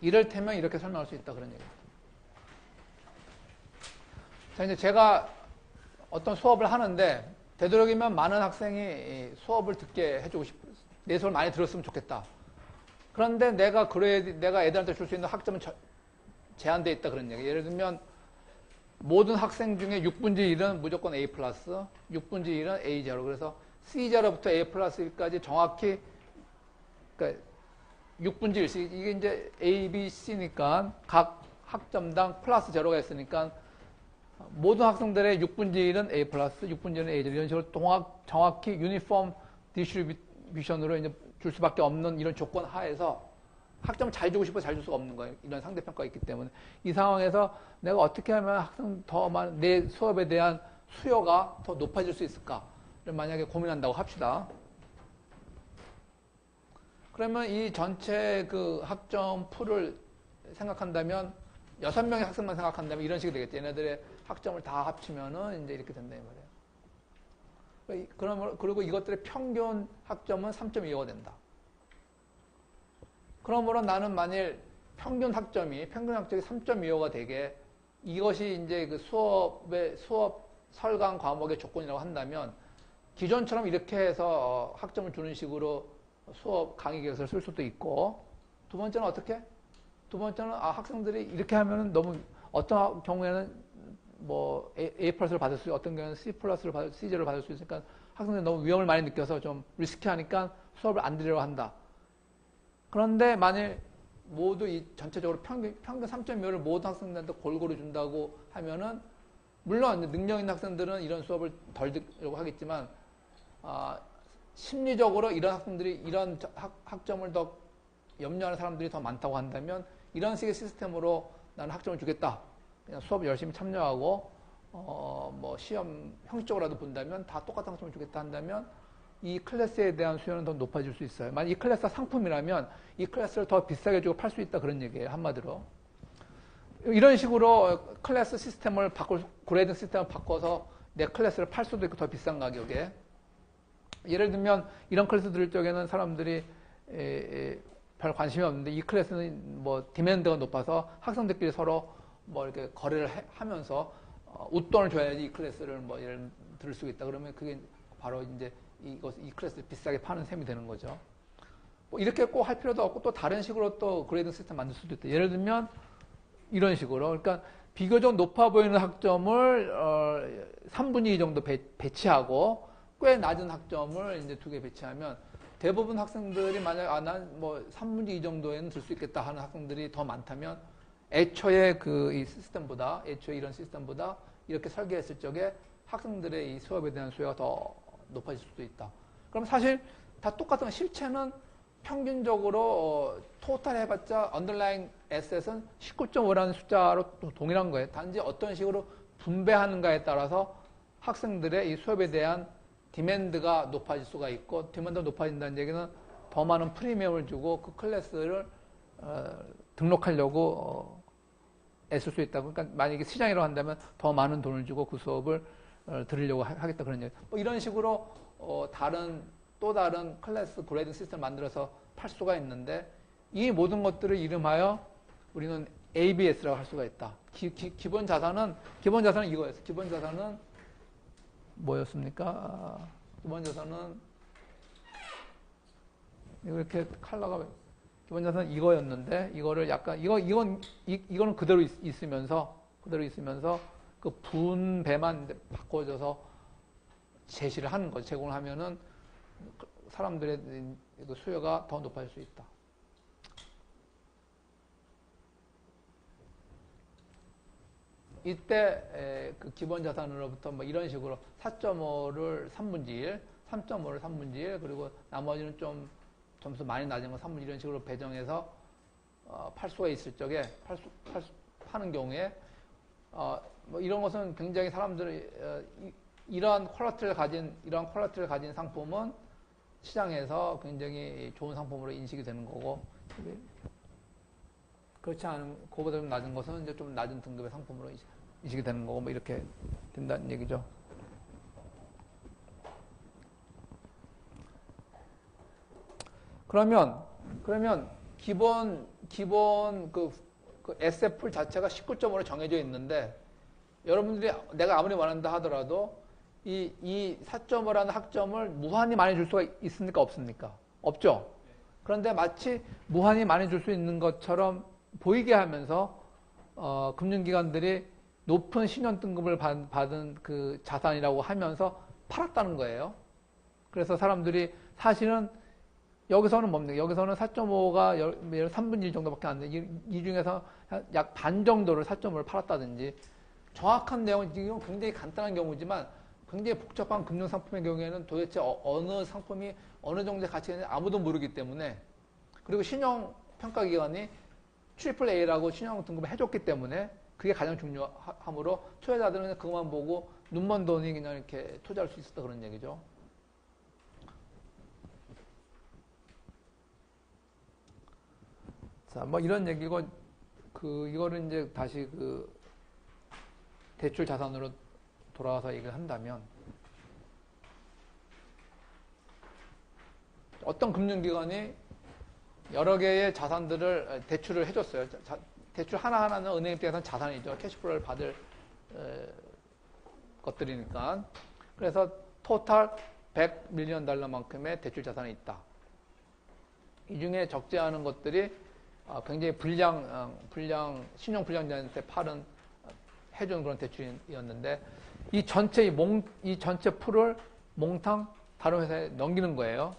이를테면 이렇게 설명할 수 있다. 그런 얘기입니다. 자, 이제 제가 어떤 수업을 하는데 되도록이면 많은 학생이 수업을 듣게 해주고 싶어요. 내 수업을 많이 들었으면 좋겠다. 그런데 내가 애들한테 줄 수 있는 학점은 제한되어 있다. 그런 얘기. 예를 들면 모든 학생 중에 6분의 1은 무조건 A+, 6분의 1은 A0. 그래서 C0부터 A 플러스 1까지 정확히, 그러니까 6분의 1씩, 이게 이제 A, B, C니까 각 학점당 플러스 제로가 있으니까 모든 학생들의 6분의 1은 A+, 6분의 1은 A0. 이런 식으로 정확히 유니폼 디스트리뷰션으로 이제 줄 수밖에 없는 이런 조건 하에서 학점을 잘 주고 싶어 잘 줄 수가 없는 거예요. 이런 상대평가가 있기 때문에. 이 상황에서 내가 어떻게 하면 학생 더 많은 내 수업에 대한 수요가 더 높아질 수 있을까? 만약에 고민한다고 합시다. 그러면 이 전체 그 학점 풀을 생각한다면 6명의 학생만 생각한다면 이런 식이 되겠죠. 얘네들의 학점을 다 합치면은 이제 이렇게 된다 이 말이에요. 그리고 이것들의 평균 학점은 3.25가 된다. 그러므로 나는 만일 평균 학점이 3.25가 되게 이것이 이제 그 수업 설강 과목의 조건이라고 한다면 기존처럼 이렇게 해서 학점을 주는 식으로 수업 강의 계획서를 쓸 수도 있고, 두 번째는 어떻게? 두 번째는 학생들이 이렇게 하면은 너무 어떤 경우에는 뭐 A 플러스를 받을 수 있고 어떤 경우에는 C 플러스를 C제를 받을 수 있으니까 학생들이 너무 위험을 많이 느껴서 좀 리스키하니까 수업을 안 들으려고 한다. 그런데 만일 모두 이 전체적으로 평균 3.25를 모든 학생들한테 골고루 준다고 하면은 물론 능력 있는 학생들은 이런 수업을 덜 듣려고 하겠지만 심리적으로 이런 학생들이 이런 학점을 더 염려하는 사람들이 더 많다고 한다면 이런 식의 시스템으로 나는 학점을 주겠다. 그냥 수업 열심히 참여하고 뭐 시험 형식적으로라도 본다면 다 똑같은 학점을 주겠다 한다면 이 클래스에 대한 수요는 더 높아질 수 있어요. 만약 이 클래스가 상품이라면 이 클래스를 더 비싸게 주고 팔 수 있다 그런 얘기예요. 한마디로. 이런 식으로 클래스 시스템을 그레이딩 시스템을 바꿔서 내 클래스를 팔 수도 있고 더 비싼 가격에. 예를 들면 이런 클래스 들을 적에는 사람들이 별 관심이 없는데 이 클래스는 뭐 디맨드가 높아서 학생들끼리 서로 뭐 이렇게 거래를 하면서 웃돈을 줘야지 이 클래스를 뭐 예를 들을 수 있다. 그러면 그게 바로 이제 이 클래스를 비싸게 파는 셈이 되는 거죠. 뭐 이렇게 꼭 할 필요도 없고 또 다른 식으로 또 그레이딩 시스템 만들 수도 있다. 예를 들면 이런 식으로. 그러니까 비교적 높아 보이는 학점을 3분의 2 정도 배치하고 꽤 낮은 학점을 이제 2개 배치하면 대부분 학생들이 만약 난 뭐 3분의 2 정도에는 들 수 있겠다 하는 학생들이 더 많다면 애초에 이 시스템보다 애초에 이런 시스템보다 이렇게 설계했을 적에 학생들의 이 수업에 대한 수요가 더 높아질 수도 있다. 그럼 사실 다 똑같은 실체는 평균적으로 토탈 해봤자 언더라잉 에셋은 19.5라는 숫자로 동일한 거예요. 단지 어떤 식으로 분배하는가에 따라서 학생들의 이 수업에 대한 디맨드가 높아질 수가 있고, 디맨드가 높아진다는 얘기는 더 많은 프리미엄을 주고 그 클래스를 등록하려고 애쓸 수 있다. 그러니까 만약에 시장이라고 한다면 더 많은 돈을 주고 그 수업을 들으려고 하겠다 그런 얘기. 뭐 이런 식으로 또 다른 클래스 그레이딩 시스템을 만들어서 팔 수가 있는데, 이 모든 것들을 이름하여 우리는 ABS라고 할 수가 있다. 기본 자산은 이거였어. 기본 자산은 뭐였습니까? 기본 자산은 이렇게 컬러가 기본 자산은 이거였는데, 이거를 약간 이거는 그대로 있으면서 그 분배만 바꿔줘서 제시를 하는 거죠. 제공을 하면은 사람들의 수요가 더 높아질 수 있다. 이때 그 기본 자산으로부터 뭐 이런 식으로 4.5를 3분의 1, 3.5를 3분의 1, 그리고 나머지는 좀 점수 많이 낮은 거 3분의 1 이런 식으로 배정해서 팔 수가 있을 적에 파는 경우에 뭐 이런 것은 굉장히 사람들이 이러한 퀄리티를 가진 상품은 시장에서 굉장히 좋은 상품으로 인식이 되는 거고, 그렇지 않은, 그거보다 좀 낮은 것은 이제 좀 낮은 등급의 상품으로 인식이 되는 거고, 뭐 이렇게 된다는 얘기죠. 그러면 기본 그 SF 자체가 19점으로 정해져 있는데, 여러분들이 내가 아무리 원한다 하더라도 이 4.5라는 학점을 무한히 많이 줄 수가 있습니까? 없습니까? 없죠. 그런데 마치 무한히 많이 줄 수 있는 것처럼 보이게 하면서 금융기관들이 높은 신용 등급을 받은 그 자산이라고 하면서 팔았다는 거예요. 그래서 사람들이 사실은 여기서는 뭡니까? 여기서는 4.5가 3분의 1 정도밖에 안 돼. 이 중에서 약 반 정도를 4.5를 팔았다든지, 정확한 내용은 지금 굉장히 간단한 경우지만 굉장히 복잡한 금융상품의 경우에는 도대체 어느 상품이 어느 정도의 가치가 있는지 아무도 모르기 때문에, 그리고 신용평가기관이 AAA라고 신용 등급을 해줬기 때문에 그게 가장 중요하므로 투자자들은 그냥 그것만 보고 눈먼 돈이 그냥 이렇게 투자할 수 있었다 그런 얘기죠. 자, 뭐 이런 얘기고, 이거를 이제 다시 대출 자산으로 돌아와서 얘기를 한다면, 어떤 금융기관이 여러 개의 자산들을 대출을 해줬어요. 대출 하나하나는 은행 입장에서는 자산이죠. 캐시플로우를 받을 것들이니까. 그래서 토탈 100밀리언 달러만큼의 대출 자산이 있다. 이 중에 적지 않은 것들이 굉장히 신용 불량자한테 해준 그런 대출이었는데, 이 전체 풀을 몽탕 다른 회사에 넘기는 거예요.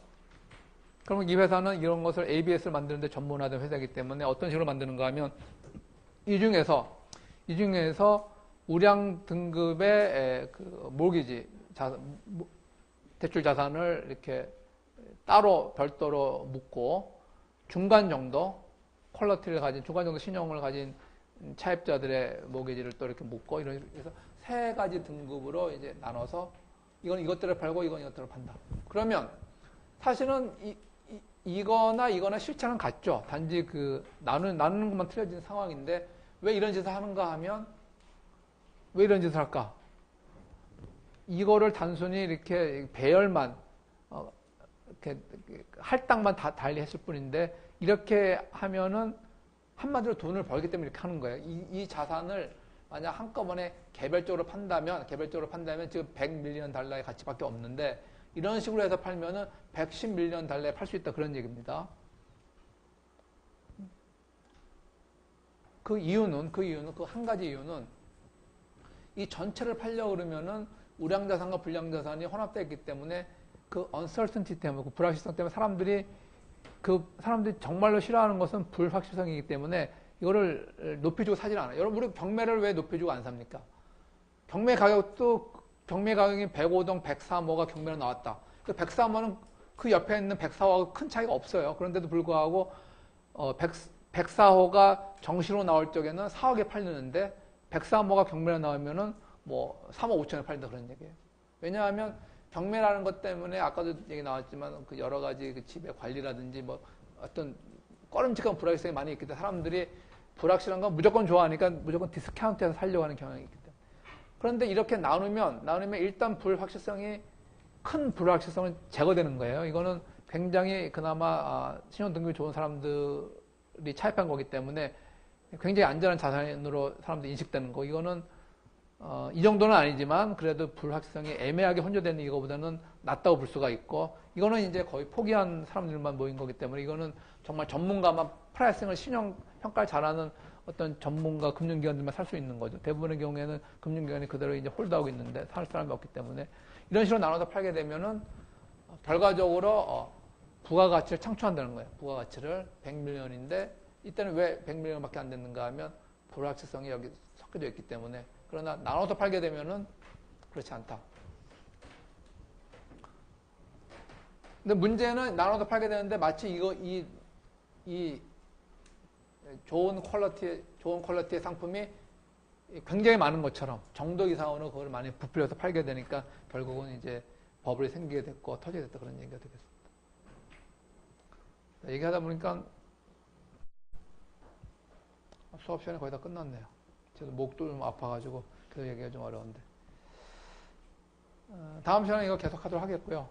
그러면 이 회사는 이런 것을 ABS를 만드는데 전문화된 회사이기 때문에 어떤 식으로 만드는가 하면, 이 중에서 우량 등급의 몰기지 대출 자산을 이렇게 별도로 묶고, 중간 정도 신용을 가진 차입자들의 모기지를 또 이렇게 묶고, 그래서 세 가지 등급으로 이제 나눠서 이것들을 팔고 이것들을 판다. 그러면 사실은 이거나 실체는 같죠. 단지 나누는 것만 틀려진 상황인데, 왜 이런 짓을 하는가 하면, 왜 이런 짓을 할까? 이거를 단순히 이렇게 배열만, 이렇게 할당만 달리 했을 뿐인데, 이렇게 하면은 한마디로 돈을 벌기 때문에 이렇게 하는 거예요. 이 자산을 만약 한꺼번에 개별적으로 판다면 지금 100밀리언 달러의 가치밖에 없는데, 이런 식으로 해서 팔면은 110밀리언 달러에 팔 수 있다 그런 얘기입니다. 그 한 가지 이유는 이 전체를 팔려고 그러면은 우량자산과 불량자산이 혼합되어 있기 때문에 그 uncertainty 때문에, 그 불확실성 때문에 사람들이 정말로 싫어하는 것은 불확실성이기 때문에 이거를 높여주고 사질 않아요. 여러분, 우리 경매를 왜 높여주고 안 삽니까? 경매 가격이 105동 104호가 경매로 나왔다. 그 104호는 그 옆에 있는 104호하고 큰 차이가 없어요. 그런데도 불구하고 104호가 정시로 나올 적에는 4억에 팔리는데 103호가 경매로 나오면은 뭐 3억 5천에 팔린다 그런 얘기예요. 왜냐하면 경매라는 것 때문에 아까도 얘기 나왔지만 그 여러 가지 그 집의 관리라든지 뭐 어떤 꺼름직한 불확실성이 많이 있기 때문에 사람들이 불확실한 건 무조건 좋아하니까 무조건 디스카운트해서 살려고 하는 경향이 있기 때문에. 그런데 이렇게 나누면 일단 불확실성이 큰 불확실성은 제거되는 거예요. 이거는 굉장히 그나마 신용등급이 좋은 사람들이 차입한 거기 때문에 굉장히 안전한 자산으로 사람들이 인식되는 거. 이거는 이 정도는 아니지만 그래도 불확실성이 애매하게 혼재되는 이거보다는 낫다고 볼 수가 있고, 이거는 이제 거의 포기한 사람들만 모인 거기 때문에 이거는 정말 전문가만 프라이싱을 평가를 잘하는 어떤 전문가 금융기관들만 살 수 있는 거죠. 대부분의 경우에는 금융기관이 그대로 이제 홀드하고 있는데 살 사람이 없기 때문에 이런 식으로 나눠서 팔게 되면은 결과적으로 부가가치를 창출한다는 거예요. 부가가치를 100밀리언인데 이때는 왜 100밀리언밖에 안 됐는가 하면 불확실성이 여기 섞여져 있기 때문에. 그러나 나눠서 팔게 되면은 그렇지 않다. 근데 문제는 나눠서 팔게 되는데 마치 이 좋은 퀄리티의 상품이 굉장히 많은 것처럼 정도 이상으로 그걸 많이 부풀려서 팔게 되니까 결국은 이제 버블이 생기게 됐고 터지게 됐다, 그런 얘기가 되겠습니다. 얘기하다 보니까 수업 시간이 거의 다 끝났네요. 저도 목도 좀 아파가지고 계속 얘기가 좀 어려운데 다음 시간에 이거 계속하도록 하겠고요.